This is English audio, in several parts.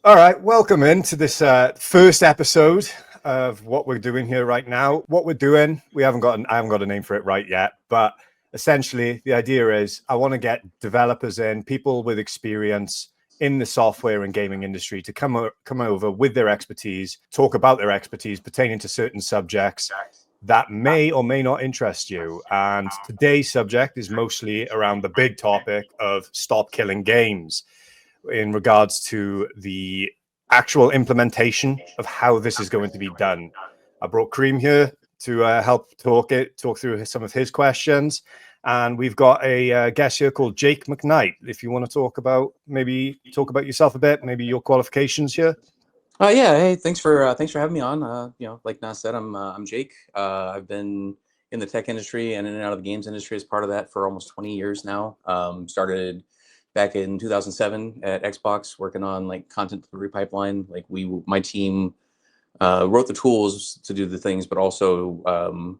All right, welcome into this first episode of what we're doing here right now. What we're doing, I haven't got a name for it right yet, but essentially the idea is I want to get developers in, people with experience in the software and gaming industry to come over with their expertise, talk about their expertise pertaining to certain subjects that may or may not interest you. And today's subject is mostly around the big topic of stop killing games, in regards to the actual implementation of how this is going to be done. I brought Kareem here to help talk through some of his questions. And we've got a guest here called Jake McKnight. If you want to talk about yourself a bit, maybe your qualifications here. Yeah. Hey, thanks for having me on. Like Nas said, I'm Jake. I've been in the tech industry and in and out of the games industry as part of that for almost 20 years now. Started back in 2007 at Xbox, working on like content delivery pipeline. Like my team wrote the tools to do the things, but also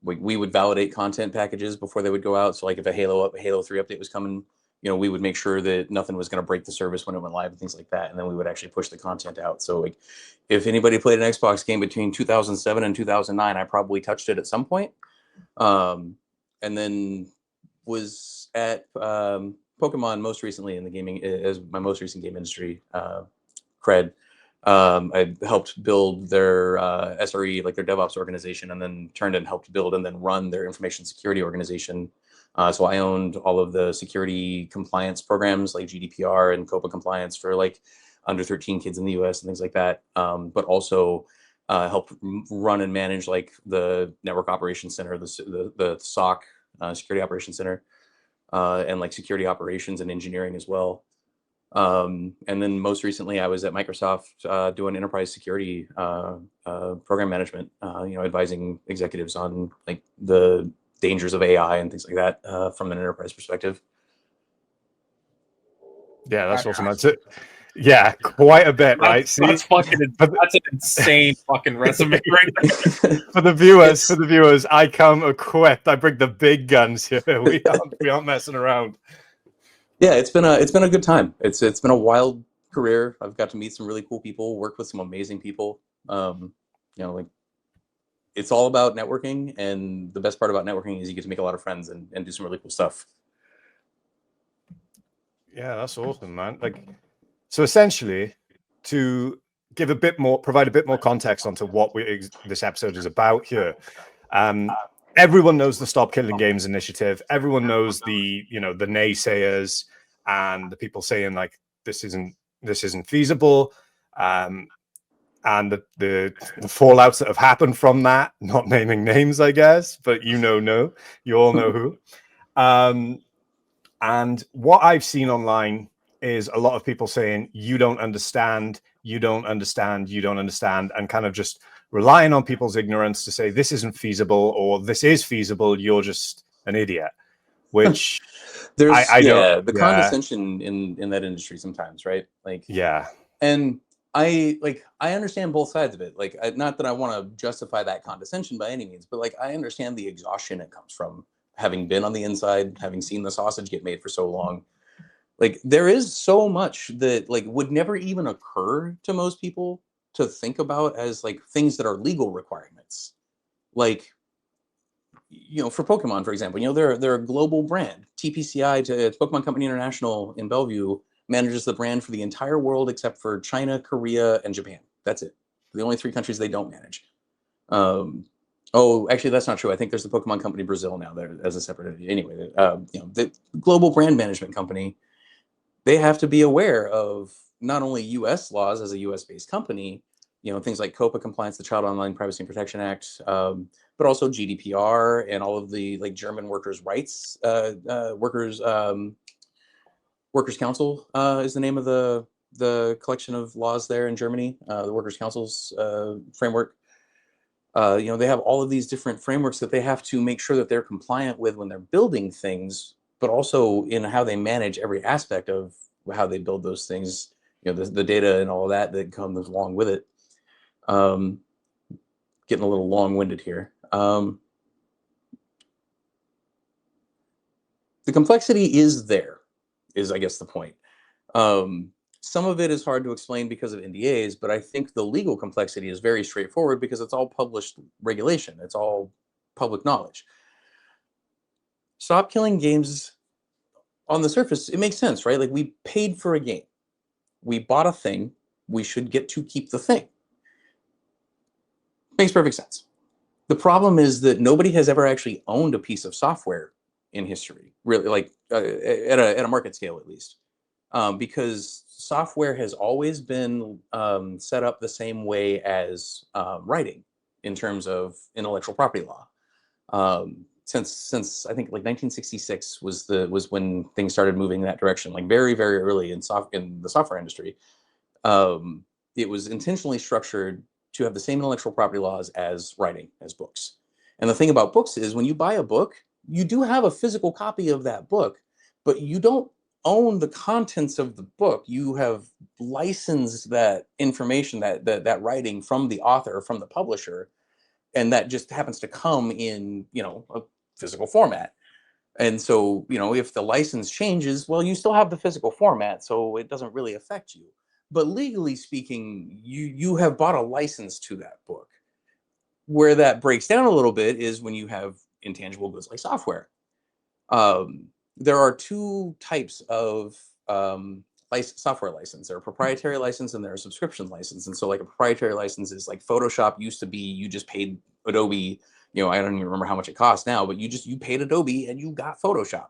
we would validate content packages before they would go out. So like if a Halo 3 update was coming, we would make sure that nothing was going to break the service when it went live and things like that. And then we would actually push the content out. So like if anybody played an Xbox game between 2007 and 2009, I probably touched it at some point. And then was at Pokemon most recently in the gaming as my most recent game industry cred. I helped build their SRE, like their DevOps organization, and then turned and helped build and then run their information security organization. So I owned all of the security compliance programs like GDPR and COPA compliance for like under 13 kids in the US and things like that. But also help run and manage like the network operations center, the SOC, security operations center, and like security operations and engineering as well. And then most recently I was at Microsoft doing enterprise security program management, advising executives on like the dangers of AI and things like that from an enterprise perspective. Yeah, that's awesome. That's it. Yeah, quite a bit, right? That's an insane fucking resume right there. For the viewers, I come equipped. I bring the big guns here. We aren't messing around. Yeah, it's been a good time. It's been a wild career. I've got to meet some really cool people, work with some amazing people. Like it's all about networking, and the best part about networking is you get to make a lot of friends and do some really cool stuff. Yeah, that's awesome, man. Like, so essentially, to provide a bit more context onto what this episode is about here. Everyone knows the Stop Killing Games initiative. Everyone knows the naysayers and the people saying like this isn't feasible, and the fallouts that have happened from that. Not naming names, I guess, but you all know who. And what I've seen online is a lot of people saying you don't understand, and kind of just relying on people's ignorance to say this isn't feasible or this is feasible. You're just an idiot. Which there's the condescension in that industry sometimes, right? Like and I understand both sides of it. Like not that I want to justify that condescension by any means, but like I understand the exhaustion it comes from having been on the inside, having seen the sausage get made for so long. Like there is so much that like would never even occur to most people to think about as like things that are legal requirements. Like, for Pokemon, for example, they're a global brand. TPCI, to Pokemon Company International in Bellevue, manages the brand for the entire world except for China, Korea, and Japan. That's it. The only 3 countries they don't manage. Oh, actually, that's not true. I think there's the Pokemon Company Brazil now there as a separate entity. Anyway, the global brand management company, they have to be aware of not only U.S. laws as a U.S.-based company, things like COPA compliance, the Child Online Privacy and Protection Act, but also GDPR and all of the like German workers' rights, workers Council is the name of the collection of laws there in Germany, the Workers' Council's framework. They have all of these different frameworks that they have to make sure that they're compliant with when they're building things, but also in how they manage every aspect of how they build those things, the data and all of that comes along with it. Getting a little long-winded here. The complexity is there, is I guess the point. some of it is hard to explain because of NDAs, but I think the legal complexity is very straightforward because it's all published regulation. It's all public knowledge. Stop killing games, on the surface, it makes sense, right? Like, we paid for a game. We bought a thing. We should get to keep the thing. Makes perfect sense. The problem is that nobody has ever actually owned a piece of software in history, really, like at a market scale, at least. Because software has always been set up the same way as writing in terms of intellectual property law. Since I think like 1966 was when things started moving in that direction, like very, very early in the software industry. It was intentionally structured to have the same intellectual property laws as writing, as books. And the thing about books is when you buy a book, you do have a physical copy of that book, but you don't own the contents of the book. You have licensed that information, that writing from the author, from the publisher, and that just happens to come in, a physical format. And so, if the license changes, well, you still have the physical format, so it doesn't really affect you. But legally speaking, you have bought a license to that book. Where that breaks down a little bit is when you have intangible goods like software. There are two types of software license. There are proprietary license and there are subscription license. And so like a proprietary license is like Photoshop used to be, you just paid Adobe, I don't even remember how much it costs now, but you paid Adobe and you got Photoshop.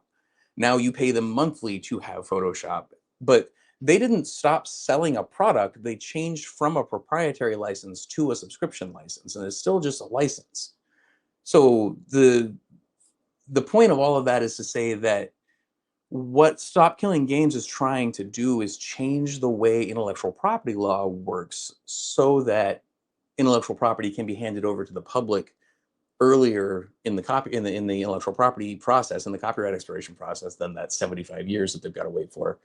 Now you pay them monthly to have Photoshop. But they didn't stop selling a product. They changed from a proprietary license to a subscription license, and it's still just a license. So the point of all of that is to say that what Stop Killing Games is trying to do is change the way intellectual property law works so that intellectual property can be handed over to the public earlier in the intellectual property process, in the copyright expiration process, than that 75 years that they've got to wait for.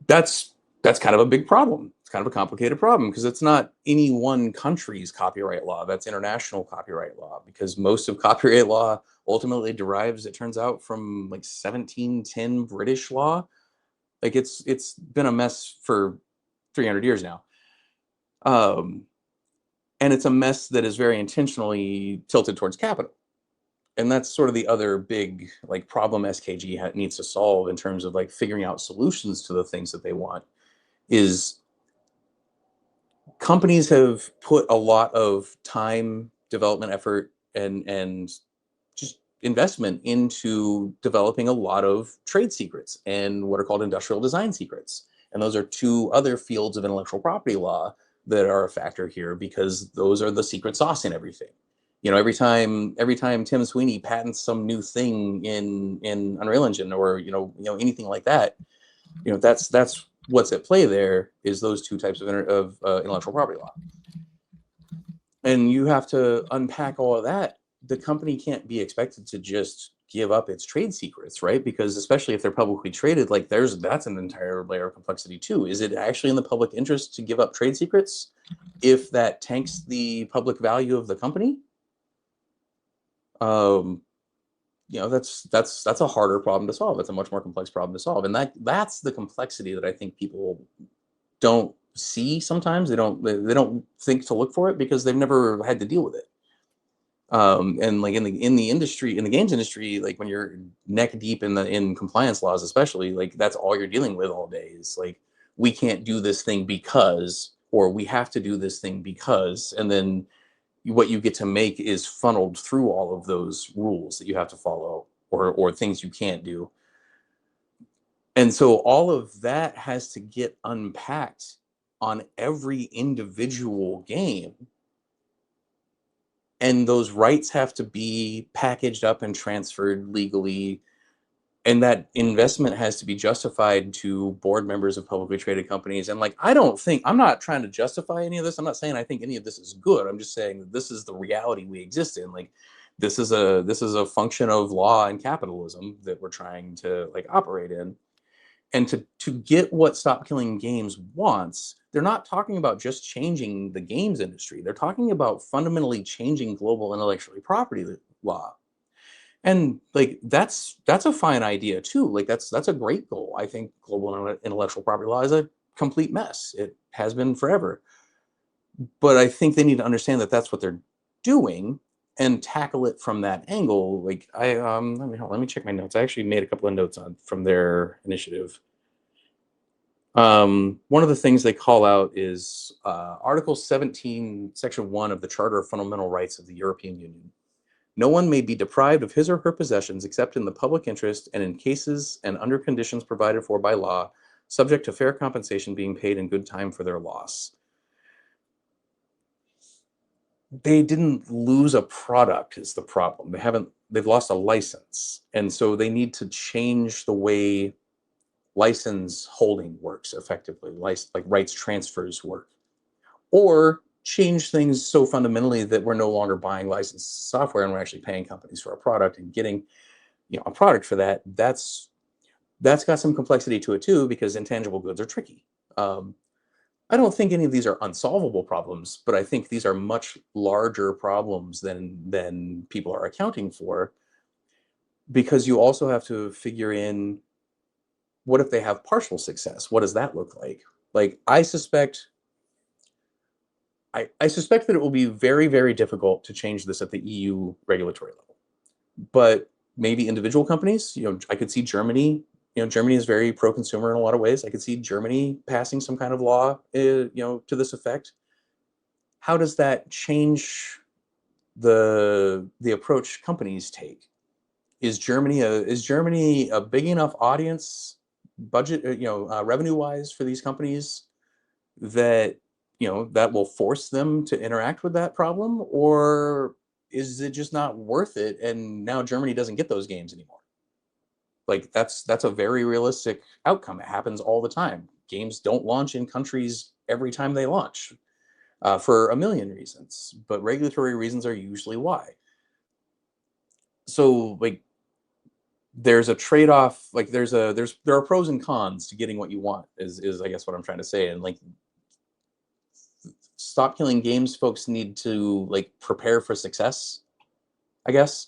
That's kind of a big problem. It's kind of a complicated problem because it's not any one country's copyright law. That's international copyright law, because most of copyright law ultimately derives, it turns out, from like 1710 British law. Like it's been a mess for 300 years now. And it's a mess that is very intentionally tilted towards capital. And that's sort of the other big like problem SKG needs to solve in terms of like figuring out solutions to the things that they want. Is companies have put a lot of time, development effort, and just investment into developing a lot of trade secrets and what are called industrial design secrets. And those are two other fields of intellectual property law that are a factor here, because those are the secret sauce in everything. Every time Tim Sweeney patents some new thing in Unreal Engine or anything like that, that's what's at play. There is those two types of intellectual property law, and you have to unpack all of that. The company can't be expected to just give up its trade secrets, right? Because especially if they're publicly traded, like that's an entire layer of complexity too. Is it actually in the public interest to give up trade secrets if that tanks the public value of the company? That's a harder problem to solve. It's a much more complex problem to solve, and that's the complexity that I think people don't see sometimes. They don't think to look for it because they've never had to deal with it. And like in the industry, in the games industry, like when you're neck deep in compliance laws, especially, like that's all you're dealing with all day is like, we can't do this thing because, or we have to do this thing because, and then what you get to make is funneled through all of those rules that you have to follow or things you can't do. And so all of that has to get unpacked on every individual game. And those rights have to be packaged up and transferred legally. And that investment has to be justified to board members of publicly traded companies. And like, I'm not trying to justify any of this. I'm not saying I think any of this is good. I'm just saying that this is the reality we exist in. Like, this is a function of law and capitalism that we're trying to like operate in. And to get what Stop Killing Games wants, they're not talking about just changing the games industry. They're talking about fundamentally changing global intellectual property law. And like that's a fine idea too. Like that's a great goal. I think global intellectual property law is a complete mess. It has been forever. But I think they need to understand that that's what they're doing and tackle it from that angle. Like let me check my notes. I actually made a couple of notes from their initiative. One of the things they call out is Article 17, Section 1 of the Charter of Fundamental Rights of the European Union. No one may be deprived of his or her possessions except in the public interest and in cases and under conditions provided for by law, subject to fair compensation being paid in good time for their loss. They didn't lose a product is the problem. They've lost a license. And so they need to change the way license holding works effectively, like rights transfers work, or change things so fundamentally that we're no longer buying licensed software and we're actually paying companies for a product and getting, a product for that. That's got some complexity to it too, because intangible goods are tricky. I don't think any of these are unsolvable problems, but I think these are much larger problems than people are accounting for, because you also have to figure in, what if they have partial success? What does that look like? Like, I suspect that it will be very, very difficult to change this at the EU regulatory level. But maybe individual companies, I could see Germany. Germany is very pro-consumer in a lot of ways. I could see Germany passing some kind of law, to this effect. How does that change the approach companies take? Is Germany a big enough audience, budget, revenue-wise for these companies that that will force them to interact with that problem, or is it just not worth it? And now Germany doesn't get those games anymore. Like that's a very realistic outcome. It happens all the time. Games don't launch in countries every time they launch, for a million reasons, but regulatory reasons are usually why. So like, there's a trade-off. Like there are pros and cons to getting what you want, is I guess what I'm trying to say. And like, Stop Killing Games folks need to like prepare for success, I guess.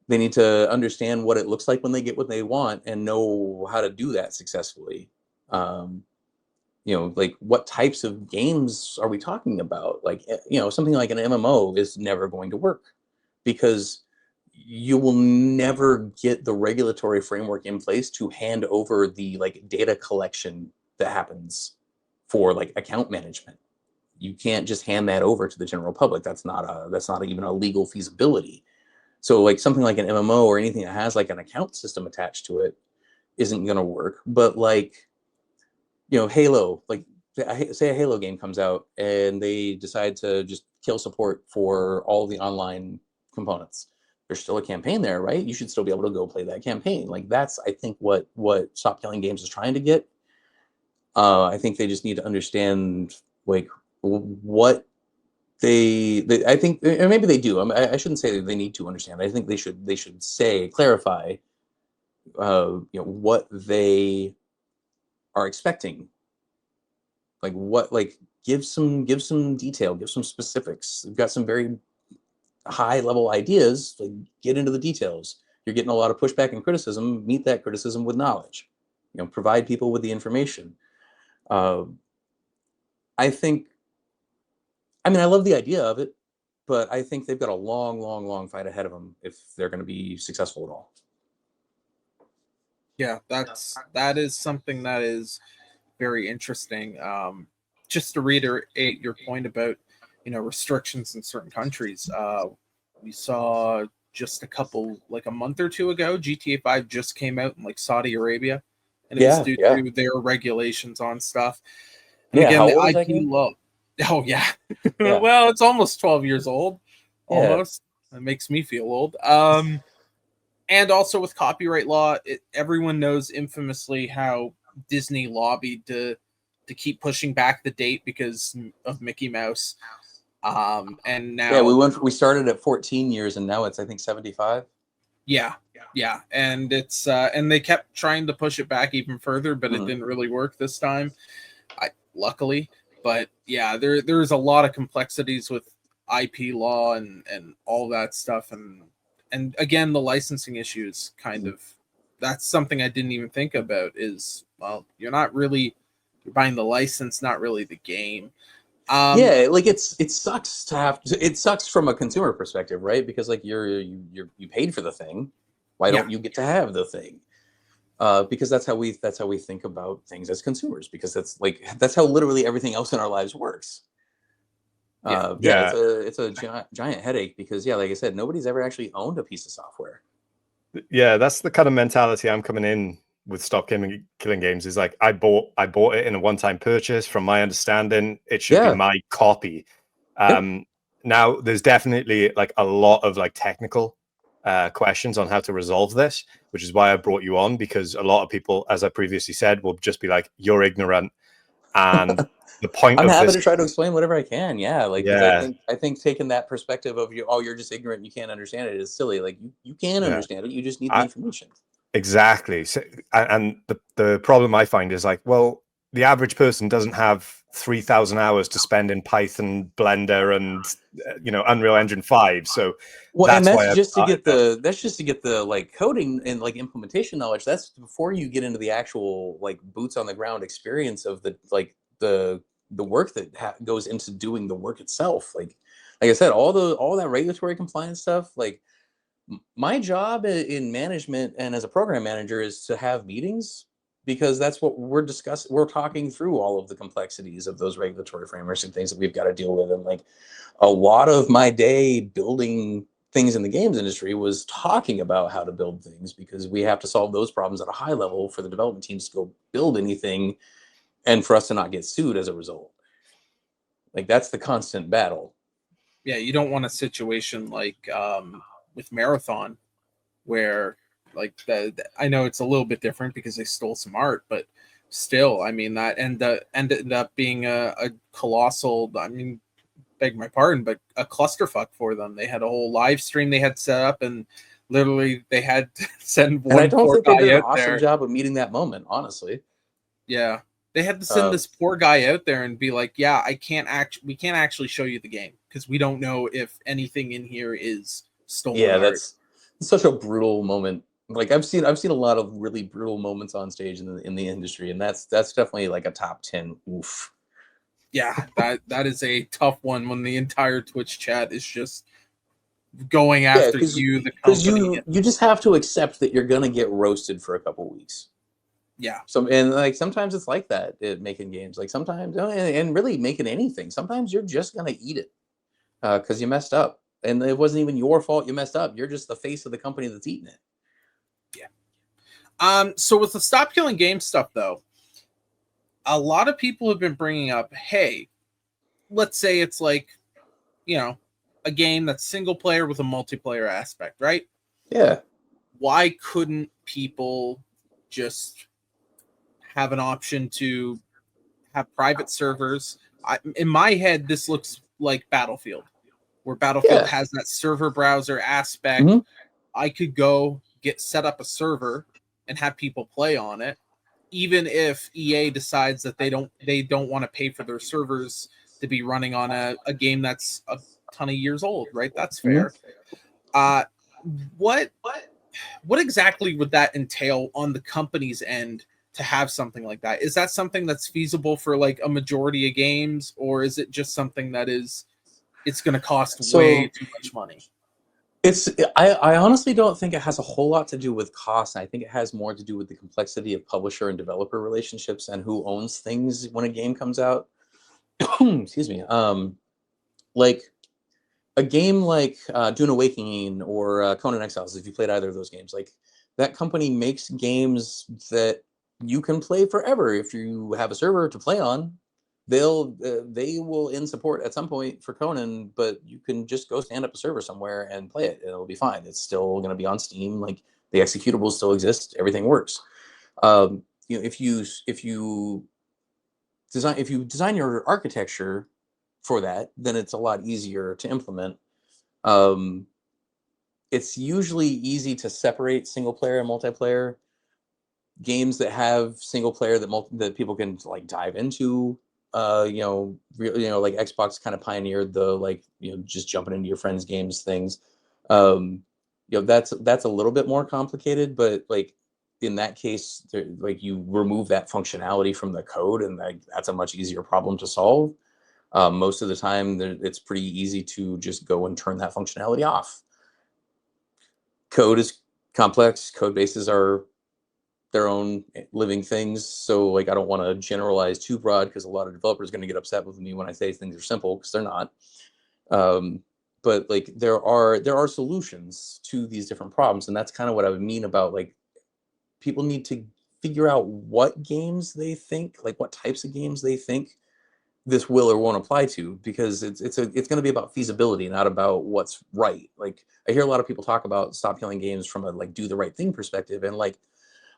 They need to understand what it looks like when they get what they want and know how to do that successfully. Like, what types of games are we talking about? Like, something like an MMO is never going to work, because you will never get the regulatory framework in place to hand over the like data collection that happens for like account management. You can't just hand that over to the general public. That's not even a legal feasibility. So like something like an MMO or anything that has like an account system attached to it isn't going to work. But like, Halo, like say a Halo game comes out and they decide to just kill support for all the online components. There's still a campaign there, right? You should still be able to go play that campaign. Like that's, I think, what Stop Killing Games is trying to get. I think they just need to understand like what I think, or maybe they do. I shouldn't say that they need to understand. I think they should clarify, what they are expecting. Like give some detail, give some specifics. They've got some very high level ideas. Like, get into the details. You're getting a lot of pushback and criticism. Meet that criticism with knowledge. Provide people with the information. I love the idea of it, but I think they've got a long, long, long fight ahead of them if they're going to be successful at all. Yeah, that is something that is very interesting. Just to reiterate your point about restrictions in certain countries. We saw just a month or two ago, GTA 5 just came out in like Saudi Arabia, and it was due to their regulations on stuff. And again, the IP law. Oh yeah. Well, it's almost 12 years old. Almost. That makes me feel old. And also with copyright law, everyone knows infamously how Disney lobbied to keep pushing back the date because of Mickey Mouse. And now we started at 14 years and now it's, I think, 75. Yeah. And it's and they kept trying to push it back even further, but it didn't really work this time. Luckily. But yeah, there's a lot of complexities with IP law and all that stuff. And and again, the licensing issues kind of, that's something I didn't even think about is, well, you're buying the license, not really the game. Yeah, like it sucks to have to, it sucks from a consumer perspective, right? Because like you paid for the thing. Why don't you get to have the thing? Because that's how we think about things as consumers, because that's how literally everything else in our lives works. Yeah. It's a giant headache because like I said, nobody's ever actually owned a piece of software. Yeah, that's the kind of mentality I'm coming in with Stop Killing Games. Is like I bought it in a one-time purchase. From my understanding, it should be my copy. Now there's definitely like a lot of like technical questions on how to resolve this, which is why I brought you on, because a lot of people, as I previously said, will just be like, you're ignorant. And the point I'm of happy this, to try to explain whatever I can. Yeah, like, because I think taking that perspective of you're just ignorant, you can't understand it, is silly. Like you can understand it, you just need the information. Exactly. So, and the problem I find is like, well, the average person doesn't have 3,000 hours to spend in Python, Blender, and Unreal Engine 5. So That's why just to get the like coding and like implementation knowledge. That's before you get into the actual like boots on the ground experience of the work that goes into doing the work itself. Like I said, all that regulatory compliance stuff. Like my job in management and as a program manager is to have meetings, because that's what we're discussing. We're talking through all of the complexities of those regulatory frameworks and things that we've got to deal with. And like a lot of my day building things in the games industry was talking about how to build things, because we have to solve those problems at a high level for the development teams to go build anything and for us to not get sued as a result. Like that's the constant battle. Yeah, you don't want a situation like with Marathon, where like I know it's a little bit different because they stole some art, but still, I mean, that ended up being a colossal, I mean, beg my pardon, but a clusterfuck for them. They had a whole live stream they had set up, and literally they had to send one. And I don't think they did an awesome awesome job of meeting that moment, honestly. Yeah. They had to send this poor guy out there and be like, yeah, we can't actually show you the game because we don't know if anything in here is stolen. Yeah, that's such a brutal moment. Like I've seen a lot of really brutal moments on stage in the industry, and that's definitely like a top 10. Oof. Yeah, that is a tough one when the entire Twitch chat is just going after you, the company. You just have to accept that you're gonna get roasted for a couple weeks. Yeah. And like sometimes it's like that making games. Like sometimes, and really making anything. Sometimes you're just gonna eat it because you messed up, and it wasn't even your fault. You messed up. You're just the face of the company that's eating it. Yeah. So with the Stop Killing Games stuff, though, a lot of people have been bringing up, hey, let's say it's like, a game that's single player with a multiplayer aspect, right? Yeah. Why couldn't people just have an option to have private servers? In my head, this looks like Battlefield, where Battlefield has that server browser aspect. Mm-hmm. I could go set up a server and have people play on it, even if EA decides that they don't want to pay for their servers to be running on a game that's a ton of years old, right? That's fair. Mm-hmm. What exactly would that entail on the company's end to have something like that? Is that something that's feasible for like a majority of games, or is it just something that it's going to cost way too much money? I honestly don't think it has a whole lot to do with cost. I think it has more to do with the complexity of publisher and developer relationships and who owns things when a game comes out. Excuse me. Like a game like Dune Awakening or Conan Exiles, if you played either of those games, like that company makes games that you can play forever. If you have a server to play on, they will end support at some point for Conan, but you can just go stand up a server somewhere and play it, and it'll be fine. It's still going to be on Steam. Like the executables still exist. Everything works. If you design your architecture for that, then it's a lot easier to implement. It's usually easy to separate single player and multiplayer. Games that have single player that people can like dive into, like Xbox kind of pioneered the just jumping into your friends' games things. that's a little bit more complicated, but like in that case, like you remove that functionality from the code, and that's a much easier problem to solve. Most of the time, it's pretty easy to just go and turn that functionality off. Code is complex. Code bases are their own living things. So like, I don't want to generalize too broad, because a lot of developers are going to get upset with me when I say things are simple, because they're not. But like, there are solutions to these different problems. And that's kind of what I would mean about like, people need to figure out what games they think, like what types of games they think this will or won't apply to, because it's going to be about feasibility, not about what's right. Like, I hear a lot of people talk about stop killing games from a like do the right thing perspective, and like,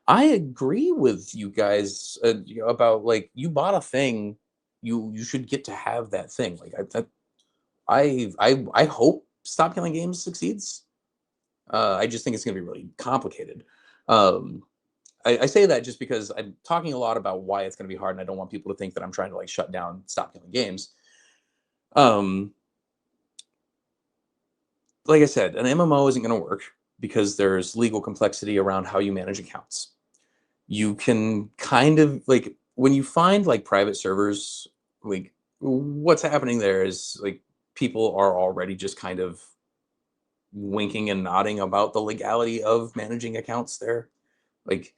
I agree with you guys about like, you bought a thing, you should get to have that thing. Like, I hope stop killing games succeeds. I just think it's going to be really complicated. I say that just because I'm talking a lot about why it's going to be hard, and I don't want people to think that I'm trying to like shut down stop killing games. Like I said, an MMO isn't going to work because there's legal complexity around how you manage accounts. You can kind of like, when you find like private servers, like what's happening there is like, people are already just kind of winking and nodding about the legality of managing accounts there. Like,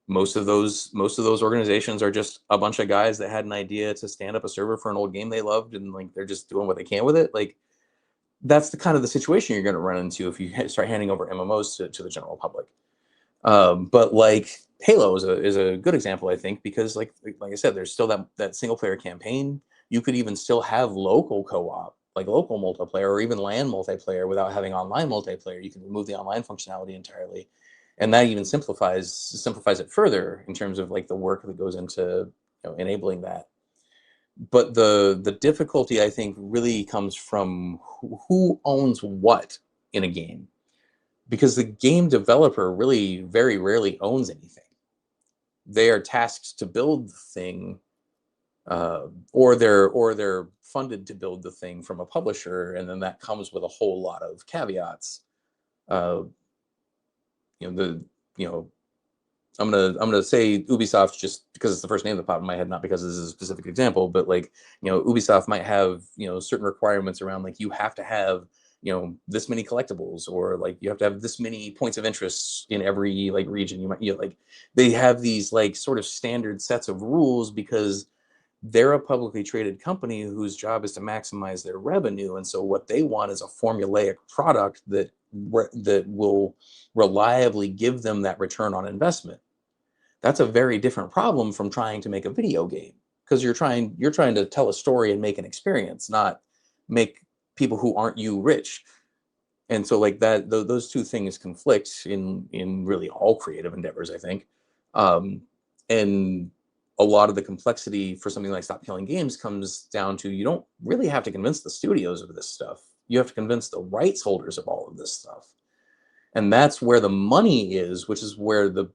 most of those organizations are just a bunch of guys that had an idea to stand up a server for an old game they loved, and like, they're just doing what they can with it. Like, that's the kind of the situation you're going to run into if you start handing over MMOs to the general public. But like, Halo is a good example, I think, because like I said, there's still that single player campaign. You could even still have local co-op, like local multiplayer, or even LAN multiplayer without having online multiplayer. You can remove the online functionality entirely, and that even simplifies it further in terms of like the work that goes into enabling that. But the difficulty, I think, really comes from who owns what in a game, because the game developer really very rarely owns anything. They are tasked to build the thing, or they're funded to build the thing from a publisher, and then that comes with a whole lot of caveats. Uh, you know the you know I'm gonna say Ubisoft just because it's the first name that popped in my head, not because this is a specific example, but like, Ubisoft might have certain requirements around like, you have to have this many collectibles, or like you have to have this many points of interest in every like region. You might like, they have these like sort of standard sets of rules because they're a publicly traded company whose job is to maximize their revenue, and so what they want is a formulaic product that will reliably give them that return on investment. That's a very different problem from trying to make a video game, because you're trying to tell a story and make an experience, not make people who aren't you rich. And so like that, those two things conflict in really all creative endeavors, I think. And a lot of the complexity for something like Stop Killing Games comes down to, you don't really have to convince the studios of this stuff. You have to convince the rights holders of all of this stuff. And that's where the money is, which is where the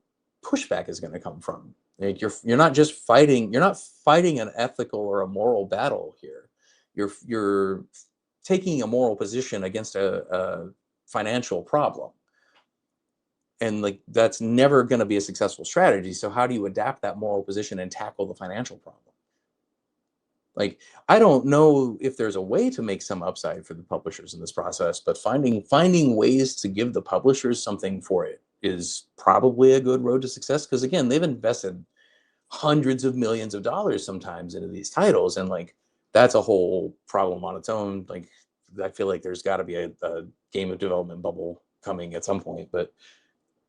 pushback is going to come from. Like, you're not fighting an ethical or a moral battle here. You're taking a moral position against a financial problem. And like, that's never going to be a successful strategy. So how do you adapt that moral position and tackle the financial problem? Like, I don't know if there's a way to make some upside for the publishers in this process, but finding ways to give the publishers something for it is probably a good road to success. Because again, they've invested hundreds of millions of dollars sometimes into these titles, and like, that's a whole problem on its own. Like, I feel like there's got to be a game of development bubble coming at some point, but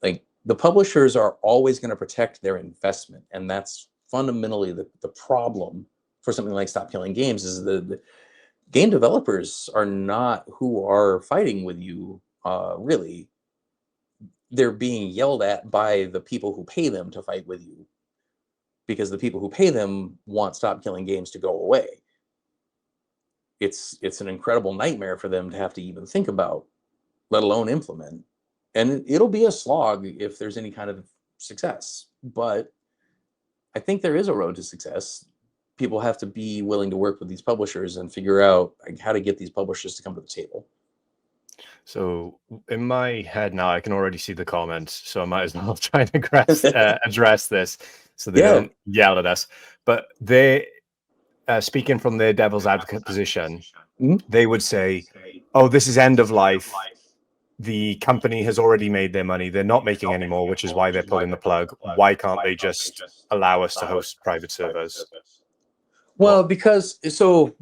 like, the publishers are always going to protect their investment, and that's fundamentally the problem for something like Stop Killing Games. Is the game developers are not who are fighting with you. Really, they're being yelled at by the people who pay them to fight with you, because the people who pay them want Stop Killing Games to go away. It's an incredible nightmare for them to have to even think about, let alone implement. And it'll be a slog if there's any kind of success. But I think there is a road to success. People have to be willing to work with these publishers and figure out like, how to get these publishers to come to the table. So in my head now, I can already see the comments, so I might as well try and address this so they don't yell at us. But they, speaking from their devil's advocate position, they would say, "Oh, this is end of life. The company has already made their money. They're not making any more, which is why they're pulling the plug. Why can't they just allow us to host private servers?" Well, because so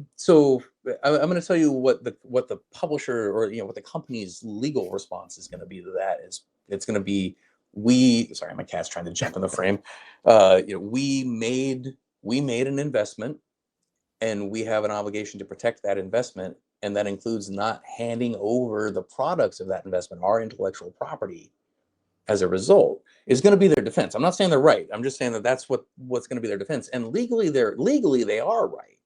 I'm going to tell you what the publisher, or what the company's legal response is going to be to that. Is it's going to be, sorry, my cat's trying to jump in the frame. We made an investment, and we have an obligation to protect that investment, and that includes not handing over the products of that investment, our intellectual property, as a result, is going to be their defense. I'm not saying they're right. I'm just saying that that's what's going to be their defense. And legally they are right.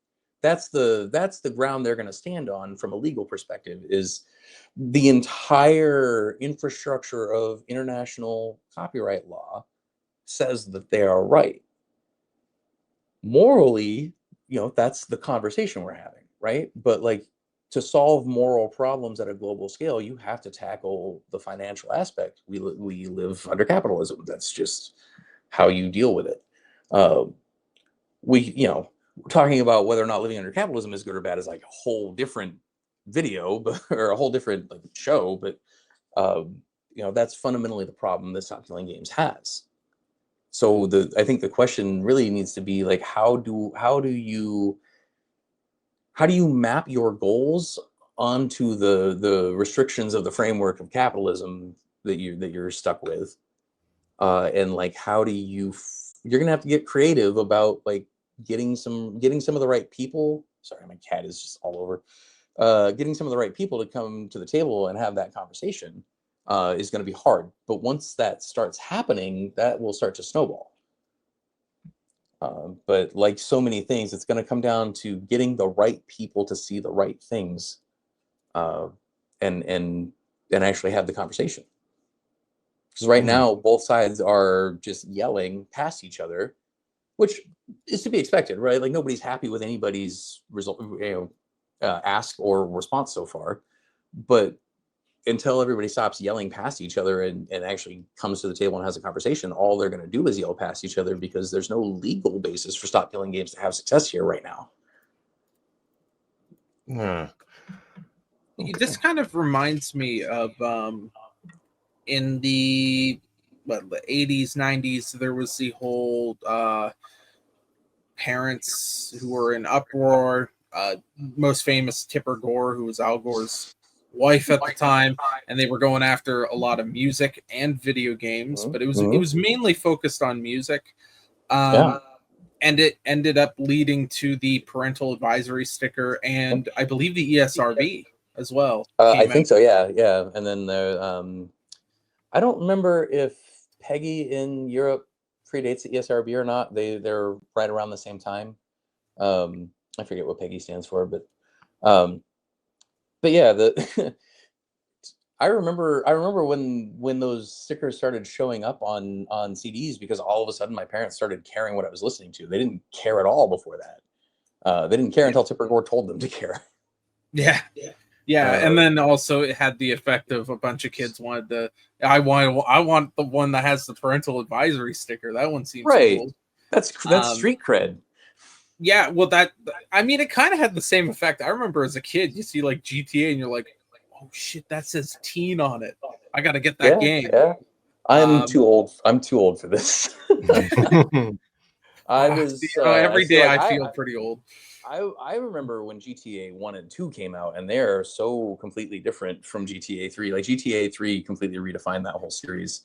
That's the ground they're going to stand on from a legal perspective, is the entire infrastructure of international copyright law says that they are right. Morally, that's the conversation we're having, right? But like, to solve moral problems at a global scale, you have to tackle the financial aspect. We live under capitalism. That's just how you deal with it. Talking about whether or not living under capitalism is good or bad is like a whole different video, or a whole different show. But that's fundamentally the problem that Stop Killing Games has. So I think the question really needs to be like, how do you map your goals onto the restrictions of the framework of capitalism that you're stuck with, and like, how do you're gonna have to get creative about like getting some of the right people. Sorry, my cat is just all over. Getting some of the right people to come to the table and have that conversation is going to be hard. But once that starts happening, that will start to snowball. But like so many things, it's going to come down to getting the right people to see the right things, and actually have the conversation. Because right now, both sides are just yelling past each other, which is to be expected, right? Like, nobody's happy with anybody's result, ask or response so far. But until everybody stops yelling past each other and actually comes to the table and has a conversation, all they're going to do is yell past each other, because there's no legal basis for Stop Killing Games to have success here right now. This kind of reminds me of in the 80s, 90s, there was the whole parents who were in uproar. Most famous, Tipper Gore, who was Al Gore's wife at the time, and they were going after a lot of music and video games, but it was mainly focused on music. And it ended up leading to the parental advisory sticker, and I believe the ESRB as well. I think so, yeah. And then I don't remember if Peggy in Europe predates the ESRB or not. They're right around the same time. I forget what Peggy stands for, but yeah, I remember when those stickers started showing up on CDs, because all of a sudden my parents started caring what I was listening to. They didn't care at all before that. They didn't care until Tipper Gore told them to care. Yeah. And then also it had the effect of a bunch of kids wanted the I want the one that has the parental advisory sticker. That one seems right. cool. That's street cred. Yeah, well, it kind of had the same effect. I remember as a kid, you see like GTA and you're like, oh shit, that says teen on it. I got to get that game. Yeah. I'm too old. I'm too old for this. I was every day I feel pretty old. I remember when GTA 1 and 2 came out, and they're so completely different from GTA 3. Like, GTA 3 completely redefined that whole series.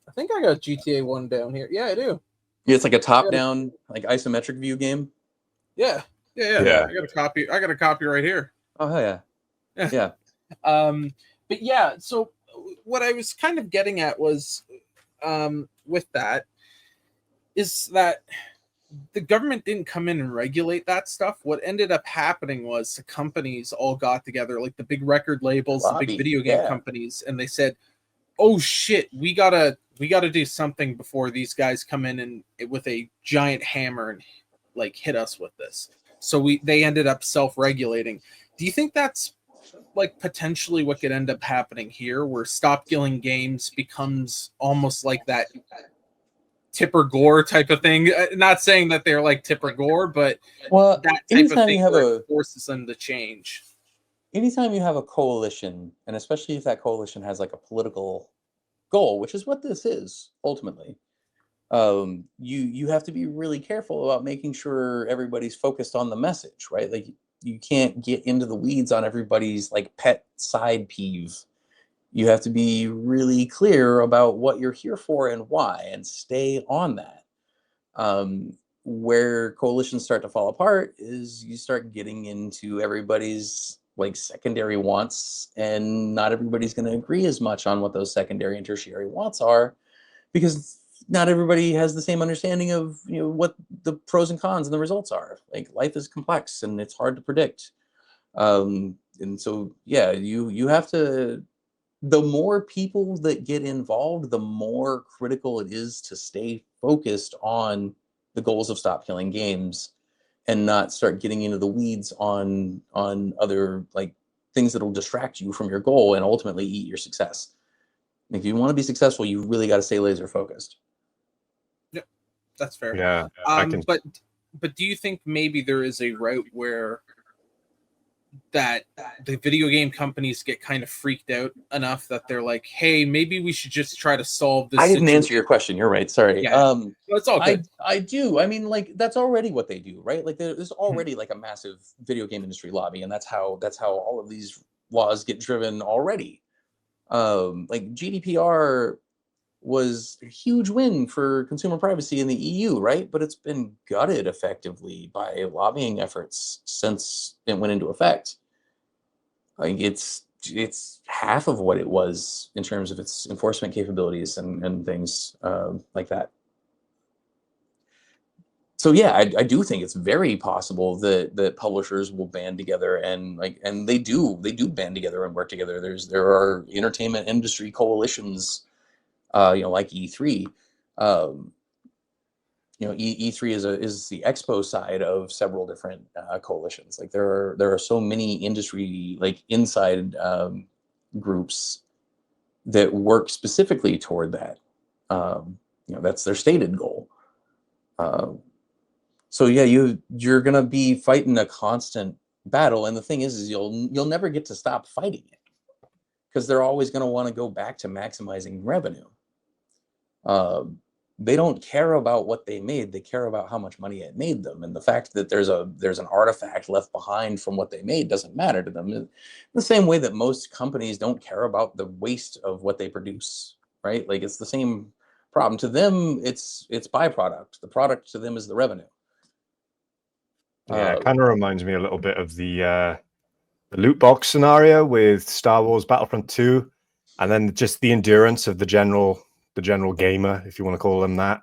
I think I got GTA 1 down here. Yeah, I do. Yeah, it's like a top-down, like isometric view game. Yeah. I got a copy right here. Oh hell yeah. But yeah, so what I was kind of getting at was, with that, is that the government didn't come in and regulate that stuff. What ended up happening was the companies all got together, like the big record labels, the big video game companies, and they said, "Oh shit, we gotta do something before these guys come in and with a giant hammer and like hit us with this." So they ended up self-regulating. Do you think that's like potentially what could end up happening here, where Stop Killing Games becomes almost like that Tipper Gore type of thing? Not saying that they're like Tipper Gore, but Well, that type of anytime thing you have where it forces them to change. anytime you have a coalition, and especially if that coalition has like a political goal, which is what this is ultimately, you have to be really careful about making sure everybody's focused on the message, right? Like you can't get into the weeds on everybody's like pet side peeve. You have to be really clear about what you're here for and why, and stay on that. Where coalitions start to fall apart is you start getting into everybody's like secondary wants, and not everybody's going to agree as much on what those secondary and tertiary wants are, because not everybody has the same understanding of what the pros and cons and the results are. Like life is complex and it's hard to predict. And so yeah, you have to. The more people that get involved, the more critical it is to stay focused on the goals of Stop Killing Games, and not start getting into the weeds on other like things that'll distract you from your goal and ultimately eat your success. If you want to be successful, you really got to stay laser focused. Yep, that's fair. Yeah, I can. But do you think maybe there is a route where that the video game companies get kind of freaked out enough that they're like, hey, maybe we should just try to solve this I didn't situation? answer your question. You're right. Sorry. Yeah. No, it's all good. I do. I mean, like that's already what they do, right? Like there's already like a massive video game industry lobby, and that's how all of these laws get driven already. Like GDPR was a huge win for consumer privacy in the EU, right? But it's been gutted effectively by lobbying efforts since it went into effect. Like it's half of what it was in terms of its enforcement capabilities and things like that. So yeah, I do think it's very possible that publishers will band together and they do band together and work together. There are entertainment industry coalitions, like E3. E3 is the expo side of several different coalitions. Like there are so many industry like inside groups that work specifically toward that. That's their stated goal. So yeah, you're gonna be fighting a constant battle, and the thing is you'll never get to stop fighting it, because they're always gonna want to go back to maximizing revenue. They don't care about what they made; they care about how much money it made them, and the fact that there's an artifact left behind from what they made doesn't matter to them. In the same way that most companies don't care about the waste of what they produce, right? Like it's the same problem to them. It's byproduct. The product to them is the revenue. Yeah, it kind of reminds me a little bit of the loot box scenario with Star Wars Battlefront 2, and then just the endurance of the general gamer, if you want to call them that,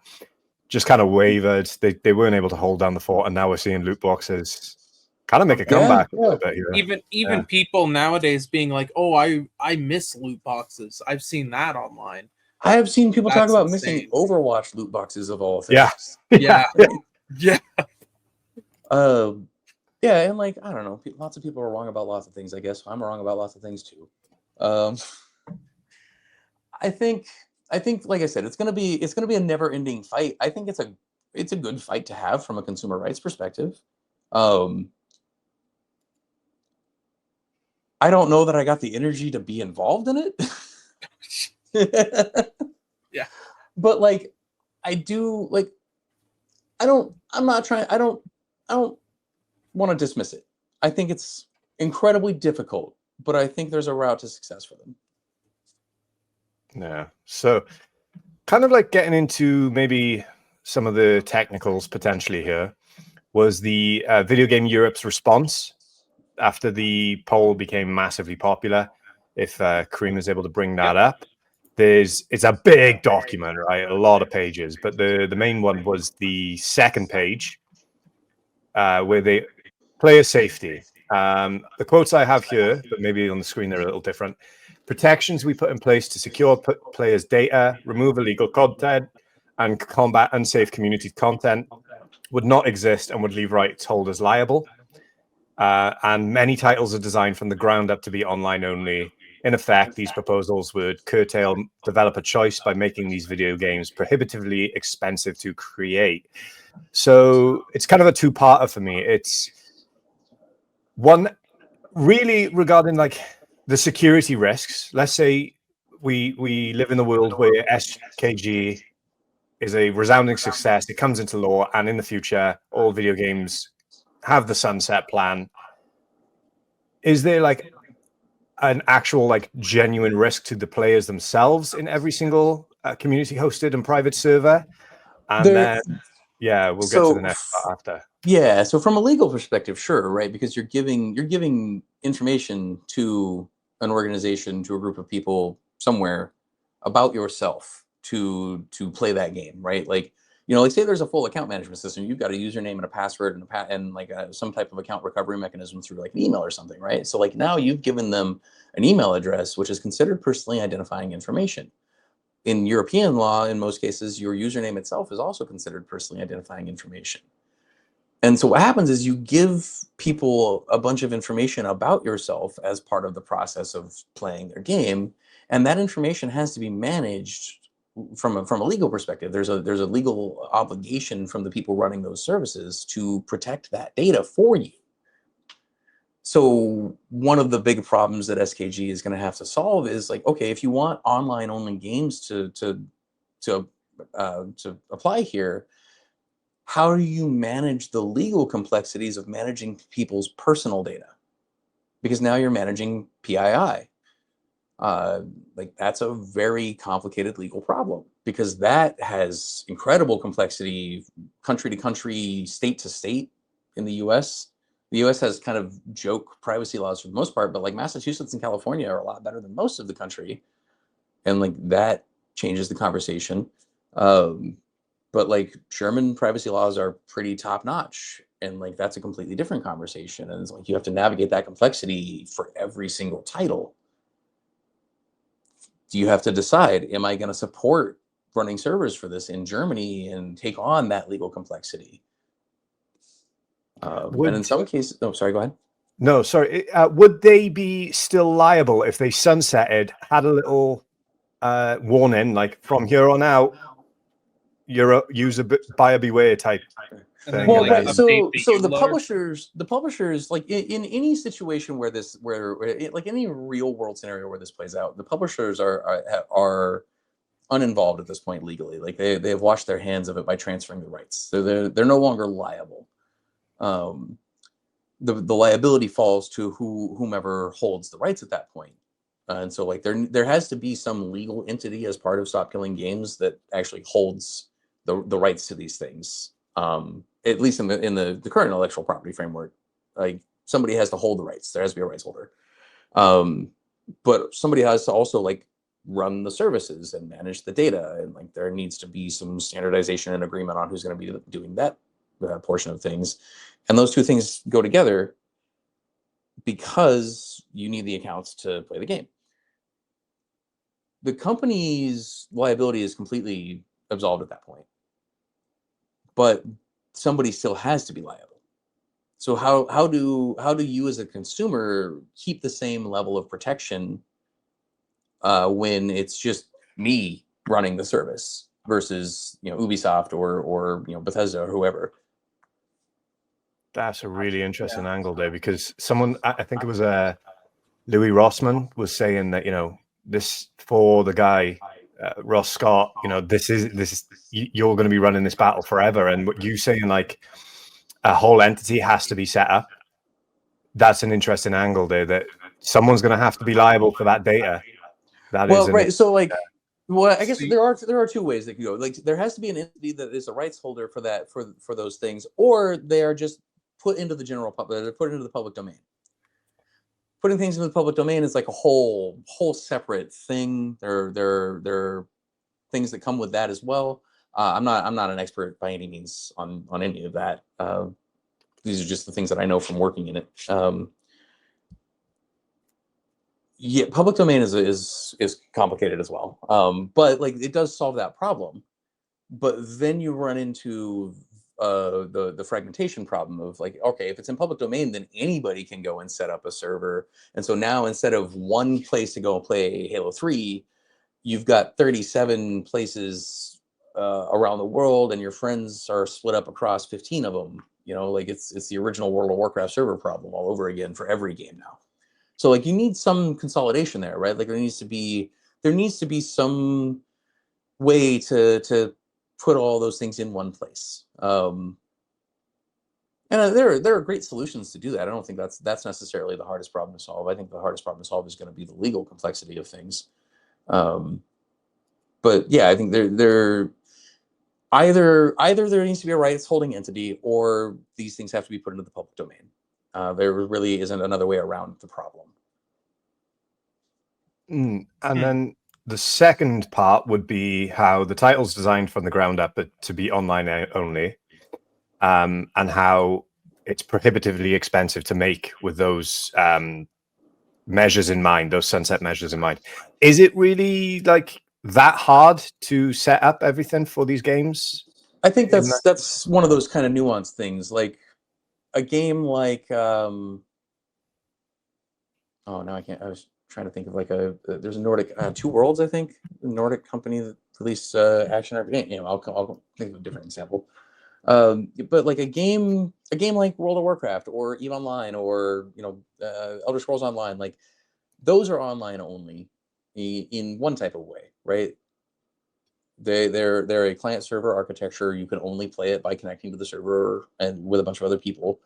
just kind of wavered. They weren't able to hold down the fort, and now we're seeing loot boxes kind of make a comeback a little bit here. Even people nowadays being like, "Oh, I miss loot boxes." I've seen that online. I have seen people talk about missing Overwatch loot boxes of all things. Yeah. Yeah, and like I don't know, lots of people are wrong about lots of things. I guess I'm wrong about lots of things too. I think, like I said, it's gonna be a never-ending fight. I think it's a good fight to have from a consumer rights perspective. I don't know that I got the energy to be involved in it. Yeah, but like I do. Like I don't want to dismiss it. I think it's incredibly difficult, but I think there's a route to success for them. Yeah. So kind of like getting into maybe some of the technicals potentially here was the Video Game Europe's response after the poll became massively popular. If Kareem is able to bring that up, it's a big document, right? A lot of pages, but the main one was the second page where they player safety. The quotes I have here, but maybe on the screen they're a little different. Protections we put in place to secure players' data, remove illegal content, and combat unsafe community content would not exist and would leave rights holders liable. and many titles are designed from the ground up to be online only. In effect, these proposals would curtail developer choice by making these video games prohibitively expensive to create. So it's kind of a two-parter for me. It's one really regarding like the security risks. Let's say we live in a world where SKG is a resounding success. It comes into law, and in the future, all video games have the sunset plan. Is there like an actual like genuine risk to the players themselves in every single community hosted and private server? And then we'll get to the next part after. Yeah, so from a legal perspective, sure, right? Because you're giving information to an organization, to a group of people somewhere about yourself to play that game, right? Like, like say there's a full account management system, you've got a username and a password and like some type of account recovery mechanism through like an email or something, right? So like now you've given them an email address, which is considered personally identifying information. In European law, in most cases, your username itself is also considered personally identifying information. And so what happens is you give people a bunch of information about yourself as part of the process of playing their game, and that information has to be managed from a legal perspective. There's a legal obligation from the people running those services to protect that data for you. So one of the big problems that SKG is going to have to solve is like, okay, if you want online only games to apply here, how do you manage the legal complexities of managing people's personal data? Because now you're managing PII. Like that's a very complicated legal problem because that has incredible complexity, country to country, state to state in the US. The US has kind of joke privacy laws for the most part, but like Massachusetts and California are a lot better than most of the country. And like that changes the conversation. But like German privacy laws are pretty top notch. And like that's a completely different conversation. And it's like you have to navigate that complexity for every single title. Do you have to decide, am I going to support running servers for this in Germany and take on that legal complexity? And in some cases, oh, sorry, go ahead. No, sorry. Would they be still liable if they sunsetted, had a little warning, like from here on out, you're a user buyer beware type thing? Well, right. So the publishers, like in any situation where like any real world scenario where this plays out, the publishers are uninvolved at this point legally. Like they have washed their hands of it by transferring the rights, so they're no longer liable. The liability falls to whomever holds the rights at that point. And so like there has to be some legal entity as part of Stop Killing Games that actually holds the rights to these things. At least in the current intellectual property framework, like somebody has to hold the rights. There has to be a rights holder. But somebody has to also like run the services and manage the data. And like there needs to be some standardization and agreement on who's going to be doing that portion of things. And those two things go together because you need the accounts to play the game. The company's liability is completely absolved at that point, but somebody still has to be liable. So how do you as a consumer keep the same level of protection when it's just me running the service versus Ubisoft or Bethesda or whoever? That's a really interesting angle there, because someone, I think it was Louis Rossman, was saying that this for the guy Ross Scott, this is you're going to be running this battle forever, and what you saying, like a whole entity has to be set up. That's an interesting angle there, that someone's going to have to be liable for that data. Right. So like, well, I guess there are two ways that can go. Like there has to be an entity that is a rights holder for that for those things, or they are just put into the general public. They're put into the public domain. Putting things into the public domain is like a whole separate thing. There are things that come with that as well. I'm not an expert by any means on any of that. These are just the things that I know from working in it. Yeah, public domain is complicated as well. But like it does solve that problem. But then you run into the fragmentation problem of like, okay, if it's in public domain, then anybody can go and set up a server. And so now instead of one place to go and play Halo 3, you've got 37 places around the world, and your friends are split up across 15 of them. You know, like it's the original World of Warcraft server problem all over again for every game now. So like you need some consolidation there, right? Like there needs to be some way to put all those things in one place. And there are great solutions to do that. I don't think that's necessarily the hardest problem to solve. I think the hardest problem to solve is going to be the legal complexity of things. But yeah, I think there either there needs to be a rights holding entity, or these things have to be put into the public domain. There really isn't another way around the problem. And then the second part would be how the title's designed from the ground up to be online only, and how it's prohibitively expensive to make with those measures in mind, those sunset measures in mind. Is it really like that hard to set up everything for these games? I think that's one of those kind of nuanced things. Like a game like oh, now I can't. I was trying to think of like there's a Nordic Two Worlds, I think, a Nordic company that released action RPG. You know, I'll think of a different example. But like a game like World of Warcraft or EVE Online or Elder Scrolls Online, like those are online only in one type of way, right? They're a client server architecture. You can only play it by connecting to the server and with a bunch of other people.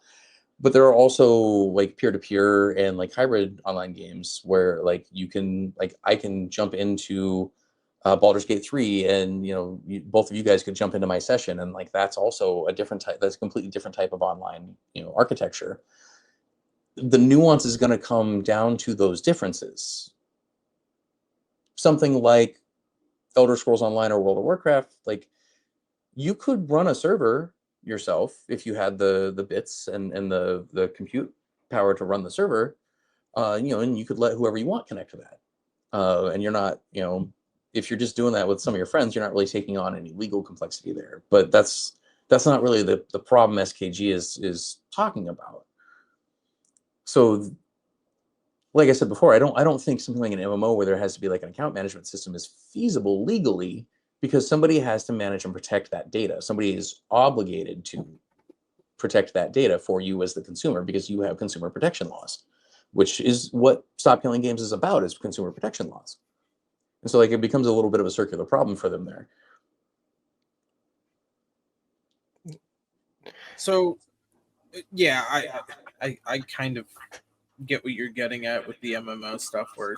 But there are also like peer-to-peer and like hybrid online games where like you can, like I can jump into Baldur's Gate 3 and both of you guys could jump into my session, and like that's also a different type, that's a completely different type of online architecture. The nuance is going to come down to those differences. Something like Elder Scrolls Online or World of Warcraft, like you could run a server yourself if you had the bits and the compute power to run the server, and you could let whoever you want connect to that, and you're not, if you're just doing that with some of your friends, you're not really taking on any legal complexity there. But that's not really the problem SKG is talking about. So like I said before, I don't think something like an MMO where there has to be like an account management system is feasible legally, because somebody has to manage and protect that data. Somebody is obligated to protect that data for you as the consumer, because you have consumer protection laws, which is what Stop Killing Games is about, is consumer protection laws. And so like it becomes a little bit of a circular problem for them there. So yeah, I kind of get what you're getting at with the MMO stuff, where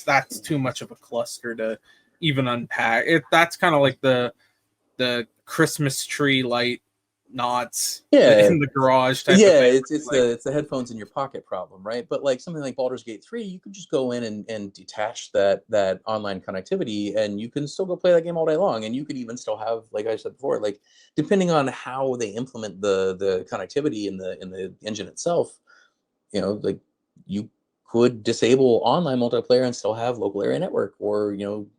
that's too much of a cluster to even unpack. That's kind of like the Christmas tree light knots in the garage type of thing. It's the headphones in your pocket problem, right? But like something like Baldur's Gate 3, you could just go in and detach that online connectivity, and you can still go play that game all day long. And you could even still have, like I said before, like depending on how they implement the connectivity in the engine itself, like you could disable online multiplayer and still have local area network or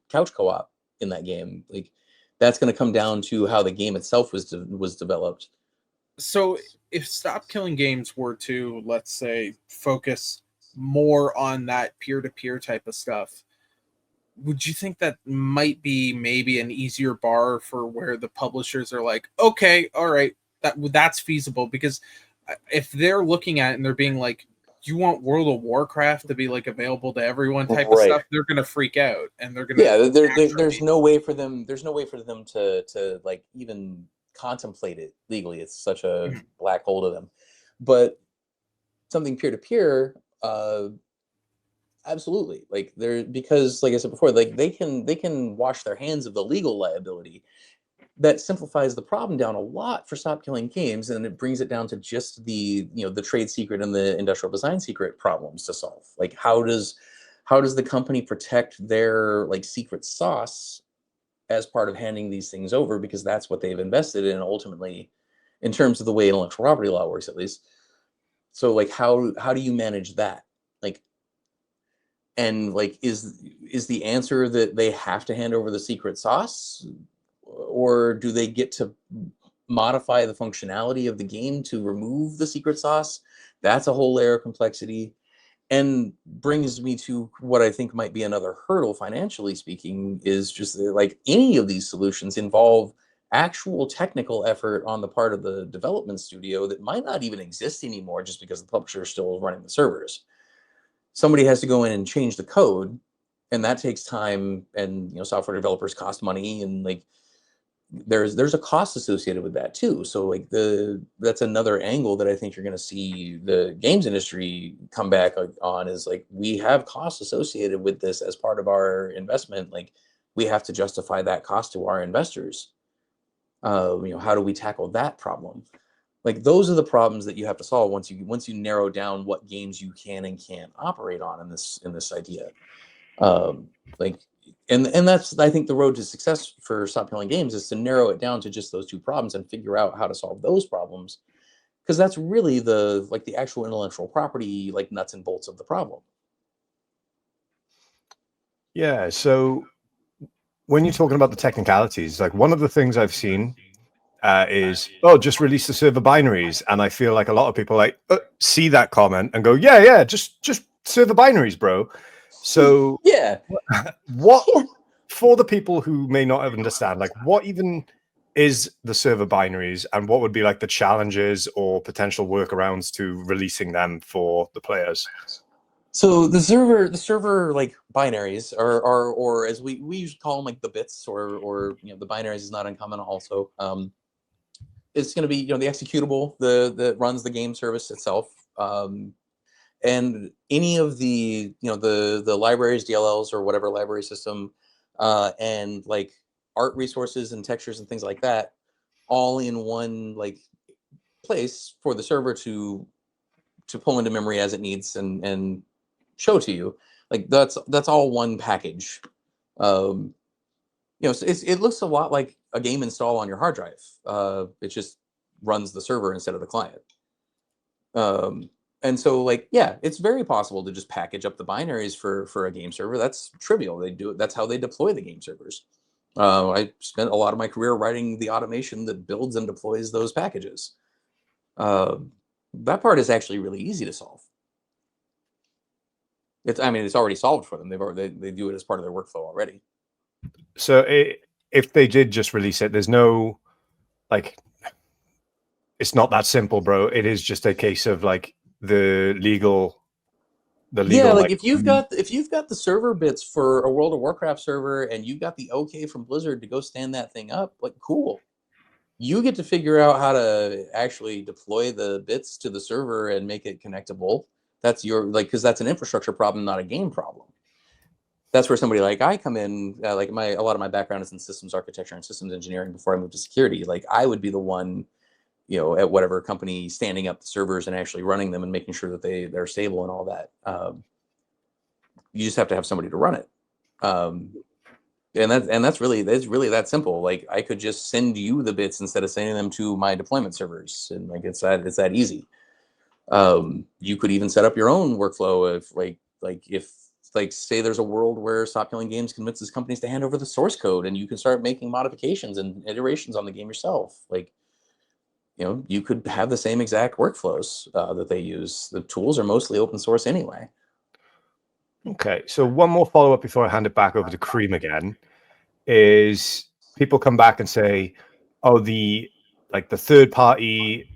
couch co-op in that game. Like that's going to come down to how the game itself was developed. So if Stop Killing Games were to, let's say, focus more on that peer-to-peer type of stuff, would you think that might be maybe an easier bar for where the publishers are like, okay, all right, that's feasible? Because if they're looking at it and they're being like, you want World of Warcraft to be like available to everyone type of stuff, they're gonna freak out, and they're gonna there's no way for them to like even contemplate it legally. It's such a black hole to them. But something peer-to-peer, absolutely, like because like I said before, like they can wash their hands of the legal liability. That simplifies the problem down a lot for Stop Killing Games, and it brings it down to just the the trade secret and the industrial design secret problems to solve. Like how does the company protect their like secret sauce as part of handing these things over, because that's what they've invested in ultimately, in terms of the way intellectual property law works, at least. So like how do you manage that? Like, and like is the answer that they have to hand over the secret sauce? Or do they get to modify the functionality of the game to remove the secret sauce, that's a whole layer of complexity. And brings me to what I think might be another hurdle, financially speaking, is just like any of these solutions involve actual technical effort on the part of the development studio that might not even exist anymore just because the publisher is still running the servers. Somebody has to go in and change the code, and that takes time, and software developers cost money, and like there's a cost associated with that too. So like that's another angle that I think you're going to see the games industry come back on, is like, we have costs associated with this as part of our investment. Like, we have to justify that cost to our investors. How do we tackle that problem? Like, those are the problems that you have to solve once you narrow down what games you can and can't operate on in this idea. Like, and that's, I think, the road to success for Stop Killing Games is to narrow it down to just those two problems and figure out how to solve those problems, because that's really the actual intellectual property, like nuts and bolts of the problem. Yeah. So when you're talking about the technicalities, like one of the things I've seen is, just release the server binaries, and I feel like a lot of people like see that comment and go, yeah, just server binaries, bro. So yeah, what for the people who may not understand, like, what even is the server binaries, and what would be like the challenges or potential workarounds to releasing them for the players? So the server like binaries are or as we usually call them, like the bits, or the binaries is not uncommon also. It's going to be the executable that runs the game service itself, and any of the the libraries, DLLs, or whatever library system, and like art resources and textures and things like that, all in one like place for the server to pull into memory as it needs and show to you. Like, that's all one package. It looks a lot like a game install on your hard drive. It just runs the server instead of the client. And so, like, yeah, it's very possible to just package up the binaries for a game server. That's trivial. They do it. That's how they deploy the game servers. I spent a lot of my career writing the automation that builds and deploys those packages. That part is actually really easy to solve. It's already solved for them. They do it as part of their workflow already. So if they did just release it, there's no, like, it's not that simple, bro. It is just a case of like the legal. Yeah, like if you've got the server bits for a World of Warcraft server, and you've got the okay from Blizzard to go stand that thing up, like, cool. You get to figure out how to actually deploy the bits to the server and make it connectable. That's because that's an infrastructure problem, not a game problem. That's where somebody like I come in. A lot of my background is in systems architecture and systems engineering before I moved to security. Like, I would be the one, at whatever company, standing up the servers and actually running them and making sure that they're stable and all that. You just have to have somebody to run it. And that's really that simple. Like, I could just send you the bits instead of sending them to my deployment servers, and like it's that easy. You could even set up your own workflow if say there's a world where Stop Killing Games convinces companies to hand over the source code, and you can start making modifications and iterations on the game yourself. Like, you could have the same exact workflows that they use. The tools are mostly open source anyway. Okay, so one more follow-up before I hand it back over to Cream again is, people come back and say, oh, the third-party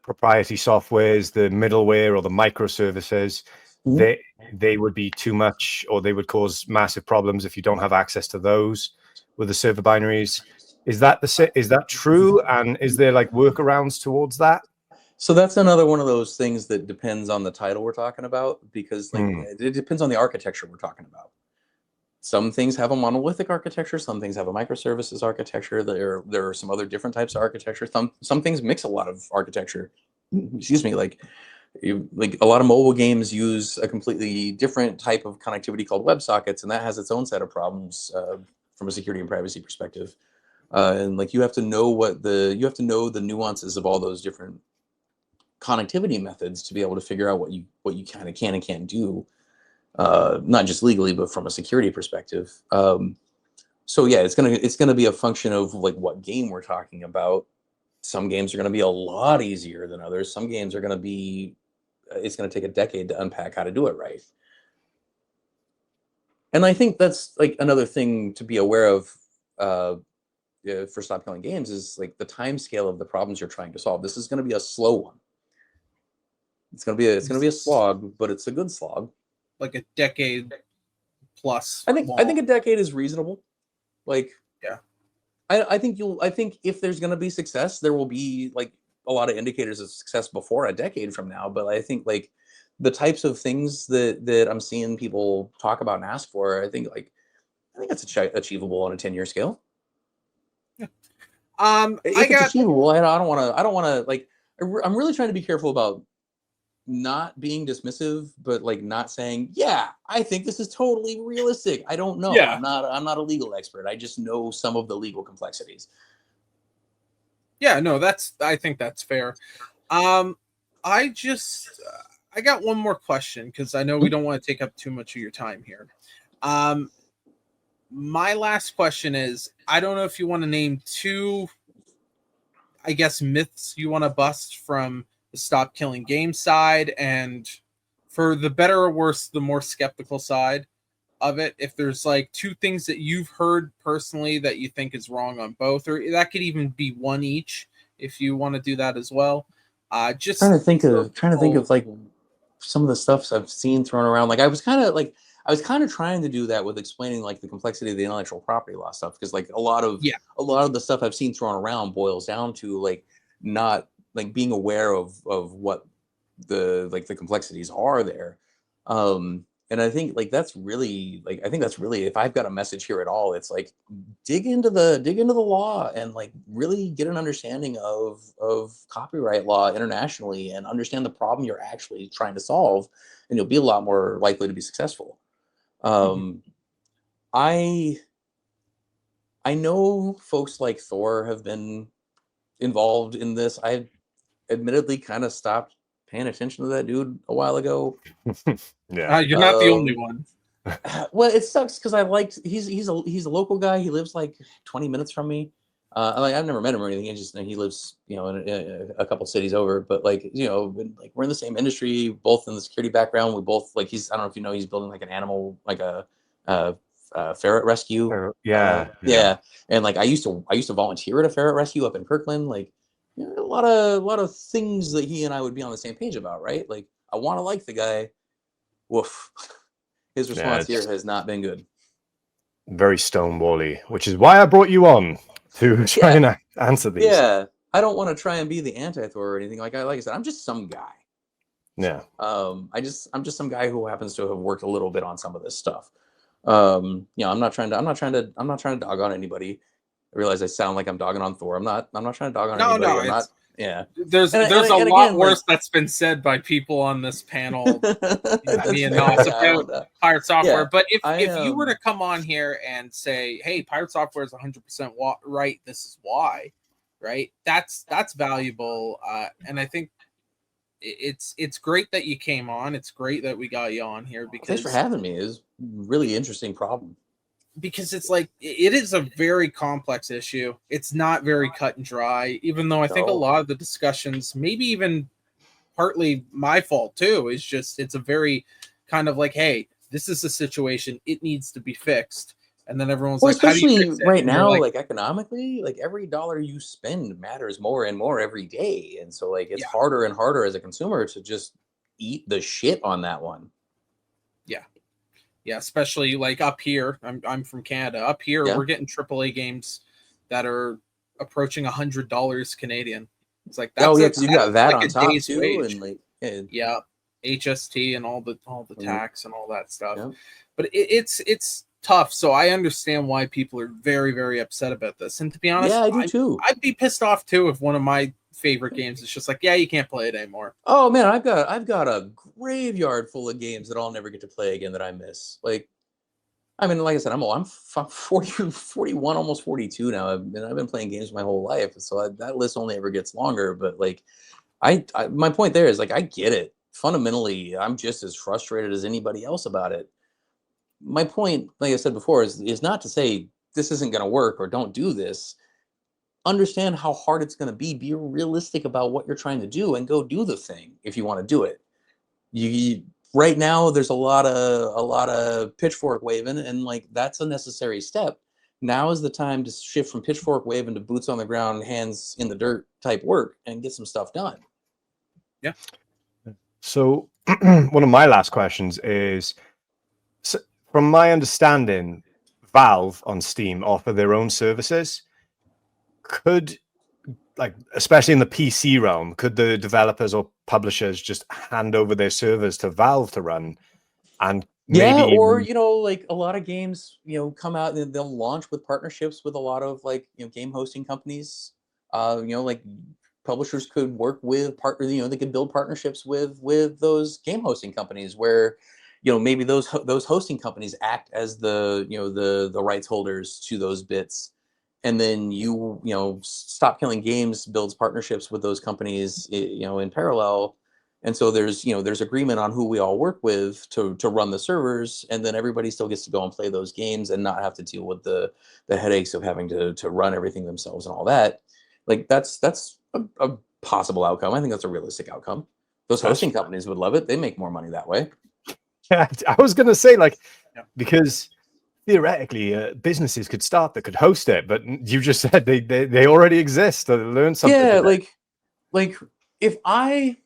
proprietary softwares, the middleware or the microservices, they would be too much, or they would cause massive problems if you don't have access to those with the server binaries. Is that true? And is there like workarounds towards that? So that's another one of those things that depends on the title we're talking about, because it depends on the architecture we're talking about. Some things have a monolithic architecture. Some things have a microservices architecture. There are some other different types of architecture. Some things mix a lot of architecture. Excuse me, like a lot of mobile games use a completely different type of connectivity called WebSockets, and that has its own set of problems from a security and privacy perspective. And like, you have to know the nuances of all those different connectivity methods to be able to figure out what you kind of can and can't do, not just legally, but from a security perspective. So yeah, it's gonna be a function of like what game we're talking about. some games are going to be a lot easier than others. Some games are going to be, it's going to take a decade to unpack how to do it right. And I think that's like another thing to be aware of for Stop Killing Games is like the time scale of the problems you're trying to solve. This is going to be a slow one. It's going to be a slog, but it's a good slog. Like a decade plus. I think a decade is reasonable. Like, yeah, I think if there's going to be success, there will be like a lot of indicators of success before a decade from now. But I think like the types of things that I'm seeing people talk about and ask for, I think it's achievable on a 10-year scale. Yeah. It's achievable. I don't want to like. I'm really trying to be careful about not being dismissive, but like not saying, yeah, I think this is totally realistic. I don't know. Yeah. I'm not a legal expert. I just know some of the legal complexities. Yeah, no, I think that's fair. I got one more question because I know we don't want to take up too much of your time here. My last question is, I don't know if you want to name two, I guess, myths you want to bust from the Stop Killing Games side, and for the better or worse, the more skeptical side of it. If there's like two things that you've heard personally that you think is wrong on both, or that could even be one each if you want to do that as well. Just trying to think of like some of the stuff I've seen thrown around. Like I was kind of trying to do that with explaining like the complexity of the intellectual property law stuff, because like a lot of the stuff I've seen thrown around boils down to like not like being aware of what the complexities are there. And I think that's really if I've got a message here at all, it's like dig into the law and like really get an understanding of copyright law internationally and understand the problem you're actually trying to solve, and you'll be a lot more likely to be successful. I know folks like Thor have been involved in this. I admittedly kind of stopped paying attention to that dude a while ago. Yeah, you're not the only one. Well, it sucks because he's a local guy. He lives like 20 minutes from me. Like I've never met him or anything. He lives in a couple cities over. But like like we're in the same industry, both in the security background. We both like I don't know if you know, he's building like an animal, like a ferret rescue. Yeah. And like I used to volunteer at a ferret rescue up in Kirkland. Like a lot of things that he and I would be on the same page about, right? Like I want to like the guy. Woof. His response here has not been good. Very stonewally, which is why I brought you on to try and answer these. Yeah, I don't want to try and be the anti-Thor or anything. Like I said, I'm just some guy. Yeah. I'm just some guy who happens to have worked a little bit on some of this stuff. I'm not trying to dog on anybody. I realize I sound like I'm dogging on Thor. I'm not trying to dog on anybody. I'm not. Yeah, there's a lot worse that's been said by people on this panel. Me and Nas about Pirate Software. But if you were to come on here and say, "Hey, Pirate Software is 100% right. This is why," right? That's valuable, and I think it's great that you came on. It's great that we got you on here because thanks for having me. It's a really interesting problem. Because it's like it is a very complex issue. It's not very cut and dry, even though I think a lot of the discussions, maybe even partly my fault too, is just it's a very kind of like, hey, this is a situation, it needs to be fixed. And then everyone's like, especially how do you fix it? Right now, like economically, like every dollar you spend matters more and more every day. And so like it's harder and harder as a consumer to just eat the shit on that one. Yeah, especially like up here. I'm from Canada. Up here, we're getting AAA games that are approaching $100 Canadian. It's like that's because you got that like on top too, wage. And like HST and all the tax and all that stuff. Yeah. But it's tough. So I understand why people are very, very upset about this. And to be honest, I do too. I'd be pissed off too if one of my favorite games is just like, you can't play it anymore. Oh man, I've got a graveyard full of games that I'll never get to play again that I miss. Like, I mean, like I said, I'm 41, almost 42 now. I've been playing games my whole life, so that list only ever gets longer. But like, I my point there is like I get it. Fundamentally, I'm just as frustrated as anybody else about it. My point, like I said before, is not to say this isn't going to work or don't do this. understand how hard it's going to be realistic about what you're trying to do, and go do the thing if you want to do it. You right now there's a lot of pitchfork waving, and like that's a necessary step. Now is the time to shift from pitchfork waving to boots on the ground, hands in the dirt type work, and get some stuff done. Yeah. So one of my last questions is, so from my understanding, Valve on Steam offer their own services. Could, like, especially in the PC realm, could the developers or publishers just hand over their servers to Valve to run? And Yeah, maybe or like a lot of games, come out and they'll launch with partnerships with a lot of like game hosting companies. Like publishers could work with they could build partnerships with those game hosting companies where maybe those hosting companies act as the rights holders to those bits, and then Stop Killing Games builds partnerships with those companies in parallel. And so there's agreement on who we all work with to run the servers, and then everybody still gets to go and play those games and not have to deal with the headaches of having to run everything themselves and all that. Like that's a possible outcome. I think that's a realistic outcome. Those hosting companies would love it. They make more money that way. Yeah, I was going to say, like, Yeah. because theoretically businesses could start that could host it, but you just said they already exist. To learn something. Yeah, like if I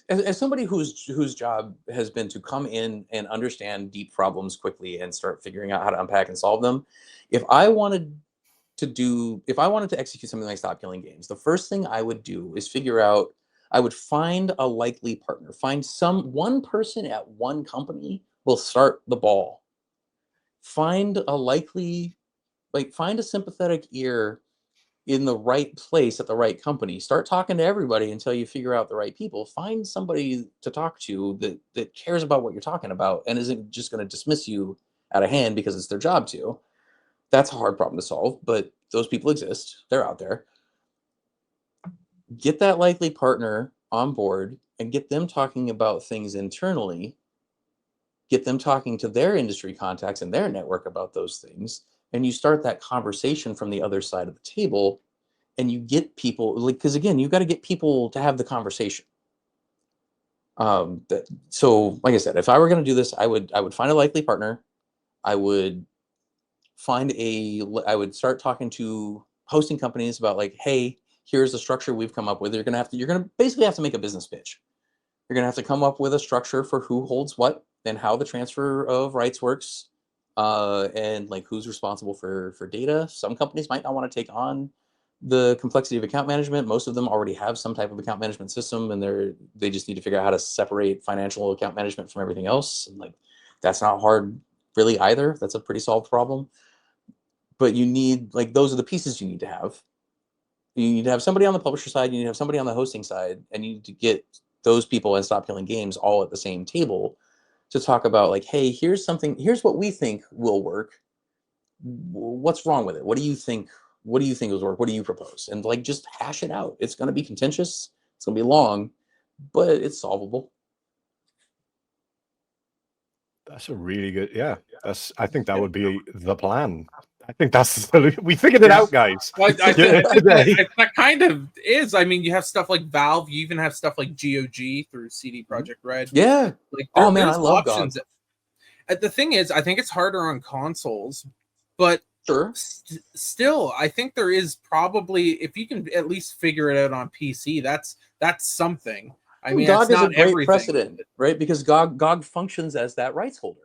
as somebody whose job has been to come in and understand deep problems quickly and start figuring out how to unpack and solve them, if I wanted to execute something like Stop Killing Games, the first thing I would do is I would find a likely partner, find one person at one company will start the ball. Find a sympathetic ear in the right place at the right company. Start talking to everybody until you figure out the right people. Find somebody to talk to that cares about what you're talking about and isn't just going to dismiss you out of hand because it's their job to. That's a hard problem to solve, but those people exist. They're out there. Get that likely partner on board and get them talking about things internally. Get them talking to their industry contacts and their network about those things. And you start that conversation from the other side of the table, and you get people, like, because again, you got to get people to have the conversation. So like I said, if I were going to do this, I would find a likely partner. I would start talking to hosting companies about, like, hey, here's the structure we've come up with. You're going to basically have to make a business pitch. You're going to have to come up with a structure for who holds what and how the transfer of rights works, and like who's responsible for data. Some companies might not want to take on the complexity of account management. Most of them already have some type of account management system, and they just need to figure out how to separate financial account management from everything else. And like, that's not hard really either. That's a pretty solved problem. But you need, like, those are the pieces you need to have. You need to have somebody on the publisher side, you need to have somebody on the hosting side, and you need to get those people and Stop Killing Games all at the same table to talk about, like, hey, here's what we think will work. What's wrong with it? What do you think will work? What do you propose? And like, just hash it out. It's going to be contentious. It's going to be long, but it's solvable. That's a really good, yeah. I think that would be the plan. I think that's the solution. We figured it out, guys. Well, I think Today. that kind of is. I mean, you have stuff like Valve. You even have stuff like GOG through CD Projekt Red. Yeah. Like, Oh man, I there's love options. GOG. The thing is, I think it's harder on consoles, but Sure. Still, I think there is probably, if you can at least figure it out on PC, that's something. I mean, GOG it's is not a great everything. precedent, right? Because GOG functions as that rights holder.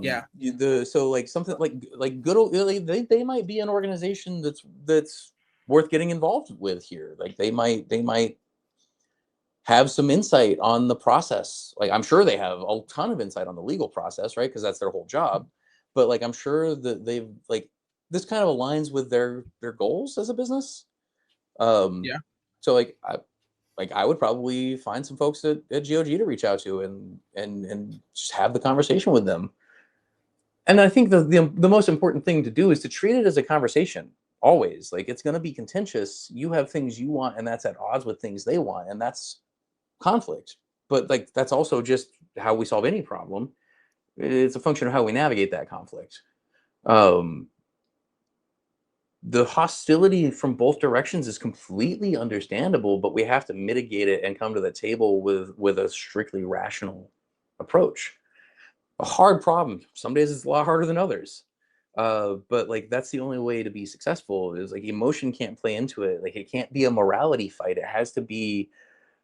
Yeah. So like something like good old, they might be an organization that's worth getting involved with here. Like they might have some insight on the process. Like, I'm sure they have a ton of insight on the legal process, right? Because that's their whole job. But like, I'm sure that they've, like, this kind of aligns with their goals as a business. Yeah. So I would probably find some folks at GOG to reach out to and just have the conversation with them. And I think the most important thing to do is to treat it as a conversation. Always. Like, it's going to be contentious. You have things you want, and that's at odds with things they want, and that's conflict. But like, that's also just how we solve any problem. It's a function of how we navigate that conflict. the hostility from both directions is completely understandable, but we have to mitigate it and come to the table with a strictly rational approach. A hard problem. Some days it's a lot harder than others. But like that's the only way to be successful is like emotion can't play into it. Like it can't be a morality fight. It has to be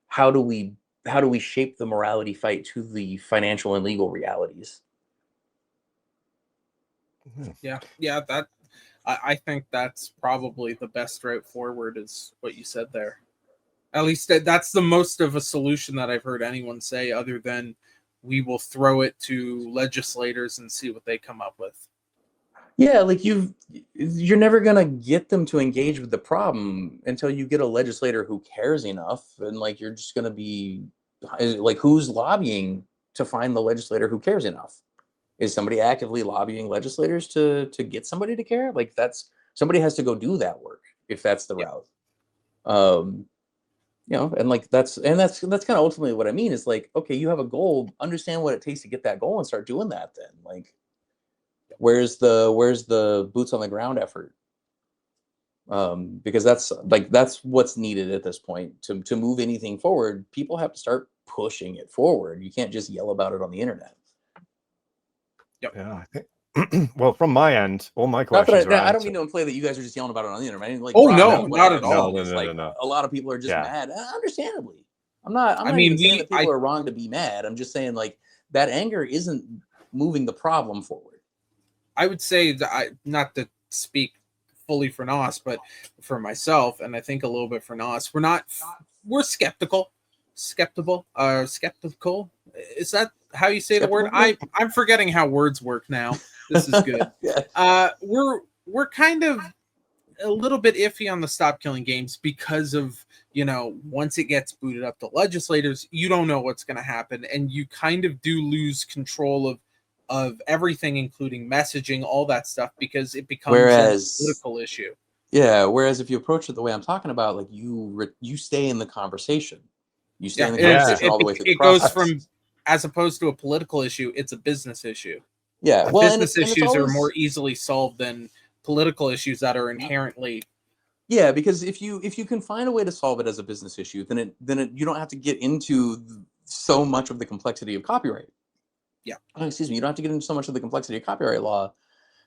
how do we shape the morality fight to the financial and legal realities. Yeah, that I think that's probably the best route forward is what you said there. At least that's the most of a solution that I've heard anyone say, other than we will throw it to legislators and see what they come up with. Yeah, like you're never gonna get them to engage with the problem until you get a legislator who cares enough, and like you're just gonna be like, who's lobbying to find the legislator who cares enough? Is somebody actively lobbying legislators to get somebody to care? Like that's somebody has to go do that work if that's the route. You know, and like that's kind of ultimately what I mean is like, okay, you have a goal, understand what it takes to get that goal and start doing that then. Like where's the boots on the ground effort? Because that's what's needed at this point to move anything forward. People have to start pushing it forward. You can't just yell about it on the internet. Yep. Yeah, I think. Well, from my end, all my questions are I don't mean to imply that you guys are just yelling about it on the internet. I mean, like, not at all. No. A lot of people are just mad, understandably. I'm not even saying that people are wrong to be mad. I'm just saying like that anger isn't moving the problem forward. I would say that not to speak fully for Nos, but for myself, and I think a little bit for Nos, we're skeptical. Skeptical. Is that how you say the word? I'm forgetting how words work now. This is good. Yeah. We're kind of a little bit iffy on the stop killing games because of, you know, once it gets booted up to legislators, you don't know what's going to happen, and you kind of do lose control of everything, including messaging, all that stuff, because it becomes a political issue. Yeah. Whereas if you approach it the way I'm talking about, like you stay in the conversation. You stay in the conversation all the way through the process. It goes from, as opposed to a political issue, it's a business issue. Yeah, well, business issues are more easily solved than political issues that are inherently. Yeah, because if you can find a way to solve it as a business issue, then you don't have to get into so much of the complexity of copyright. Yeah. Excuse me. You don't have to get into so much of the complexity of copyright law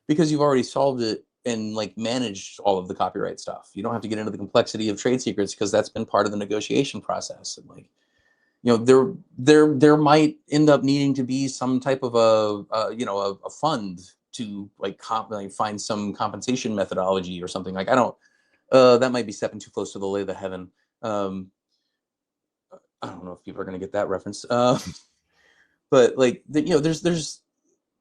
because you've already solved it and like managed all of the copyright stuff. You don't have to get into the complexity of trade secrets because that's been part of the negotiation process. And like, you know, there might end up needing to be some type of a fund to like find some compensation methodology or something. Like I don't. That might be stepping too close to the lay of the heaven. I don't know if people are going to get that reference. But like, there's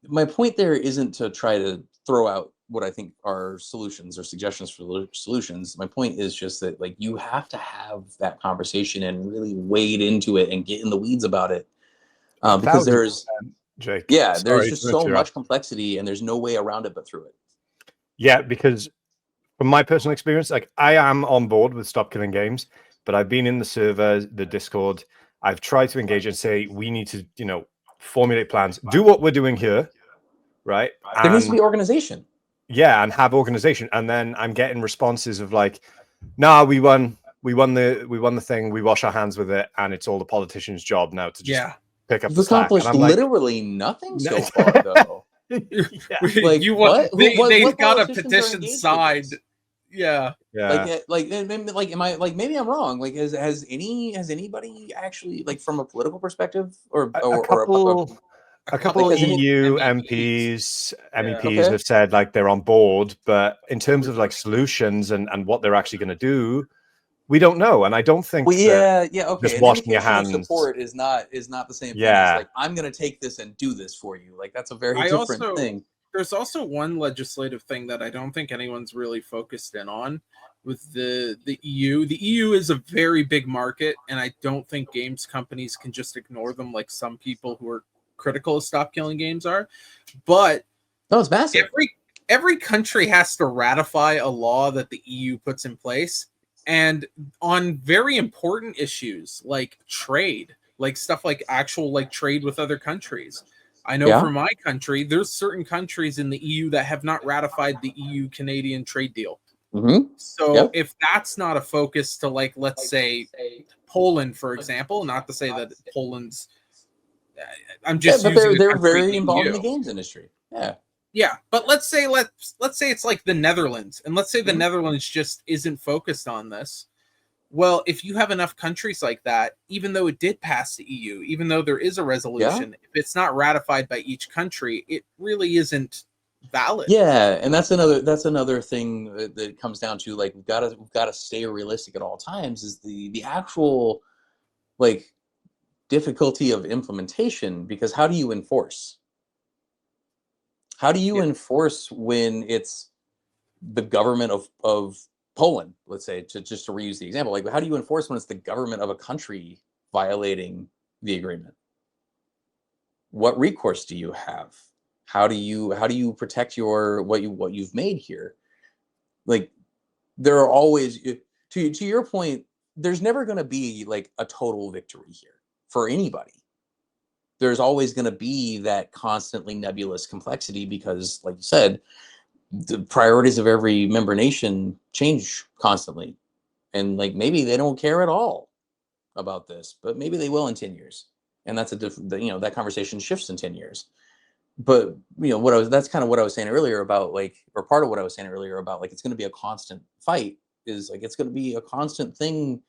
my point there isn't to try to throw out what I think are solutions or suggestions for solutions. My point is just that like you have to have that conversation and really wade into it and get in the weeds about it. Because there's Jake. There's just so much complexity and there's no way around it but through it. Yeah, because from my personal experience, like I am on board with Stop Killing Games, but I've been in the server, the Discord. I've tried to engage and say we need to, you know, formulate plans, do what we're doing here, right? There needs to be organization. Yeah, and have organization. And then I'm getting responses of like, "Nah, we won the thing. We wash our hands with it, and it's all the politician's job now to just pick up the slack." You've accomplished literally nothing so far, though. Like they've got a petition side. Yeah. Maybe I'm wrong. Like, has anybody actually, like, from a political perspective, a couple EU MEPs have said like they're on board, but in terms of like solutions and what they're actually going to do, we don't know. And I don't think just washing your hands support is not the same thing as like I'm going to take this and do this for you. Like that's a very different thing. There's also one legislative thing that I don't think anyone's really focused in on with the EU. The EU is a very big market, and I don't think games companies can just ignore them like some people who are critical of Stop Killing Games are. But no, it's massive. Every country has to ratify a law that the EU puts in place, and on very important issues like trade, like stuff like actual like trade with other countries. I know for my country, there's certain countries in the EU that have not ratified the EU-Canadian trade deal. So Yep. if that's not a focus to, like, let's say Poland, for example, not to say that Poland's, I'm just but using they're a country very in involved in EU. the games industry. Yeah. Yeah, but let's say it's like the Netherlands, and let's say the Mhm. Netherlands just isn't focused on this. Well, if you have enough countries like that, even though it did pass the EU, even though there is a resolution, if it's not ratified by each country, it really isn't valid. Yeah, and that's another thing that comes down to, like, we've got to stay realistic at all times, is the actual, like, difficulty of implementation, because how do you enforce? How do you Yeah. enforce when it's the government of Poland, let's say, just to reuse the example, like, how do you enforce when it's the government of a country violating the agreement? What recourse do you have? How do you protect what you've made here? Like, there are always, to your point, there's never going to be like a total victory here for anybody. There's always going to be that constantly nebulous complexity, because, like you said, the priorities of every member nation change constantly, and, like, maybe they don't care at all about this, but maybe they will in 10 years, and that's a different, that conversation shifts in 10 years. But that's kind of what I was saying earlier about, like, or part of what I was saying earlier about, like, it's going to be a constant fight, is like, it's going to be a constant thing.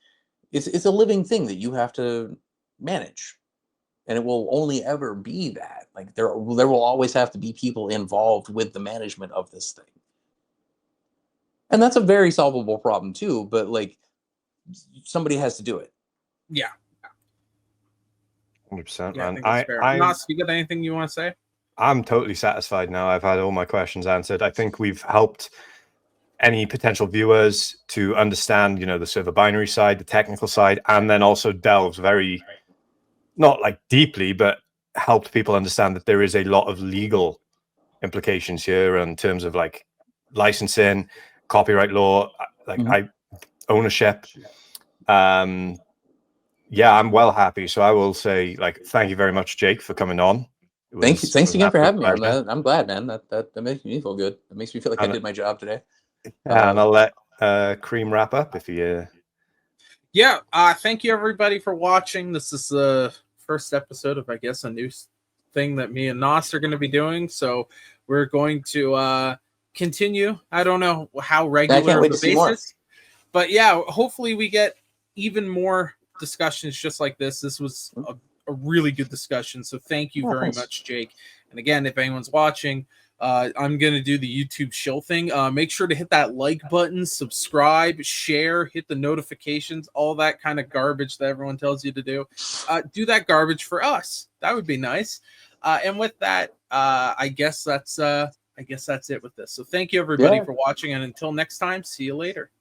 It's a living thing that you have to manage, and it will only ever be that. Like, there will always have to be people involved with the management of this thing, and that's a very solvable problem too. But, like, somebody has to do it. Yeah. 100%, Yeah, I man. think that's fair. Nas, you got anything you want to say? I'm totally satisfied now. I've had all my questions answered. I think we've helped any potential viewers to understand, the server binary side, the technical side, and then also delves very, not like deeply, but helped people understand that there is a lot of legal implications here in terms of, like, licensing, copyright law, like ownership. Yeah, I'm well happy. So I will say, like, thank you very much, Jake, for coming on. Thanks It again for having me. pleasure. I'm glad, man. That makes me feel good. It makes me feel like I did my job today. And I'll let Cream wrap up if you. Yeah. Thank you, everybody, for watching. This is the first episode of, I guess, a new thing that me and Nas are going to be doing. So we're going to continue. I don't know how regular of a basis, but yeah, hopefully we get even more discussions just like this. This was a really good discussion. So thank you very much, Jake. And again, if anyone's watching, I'm going to do the YouTube shill thing. Make sure to hit that like button, subscribe, share, hit the notifications, all that kind of garbage that everyone tells you to do. Do that garbage for us. That would be nice. And with that, I guess that's it with this. So thank you, everybody, for watching. And until next time, see you later.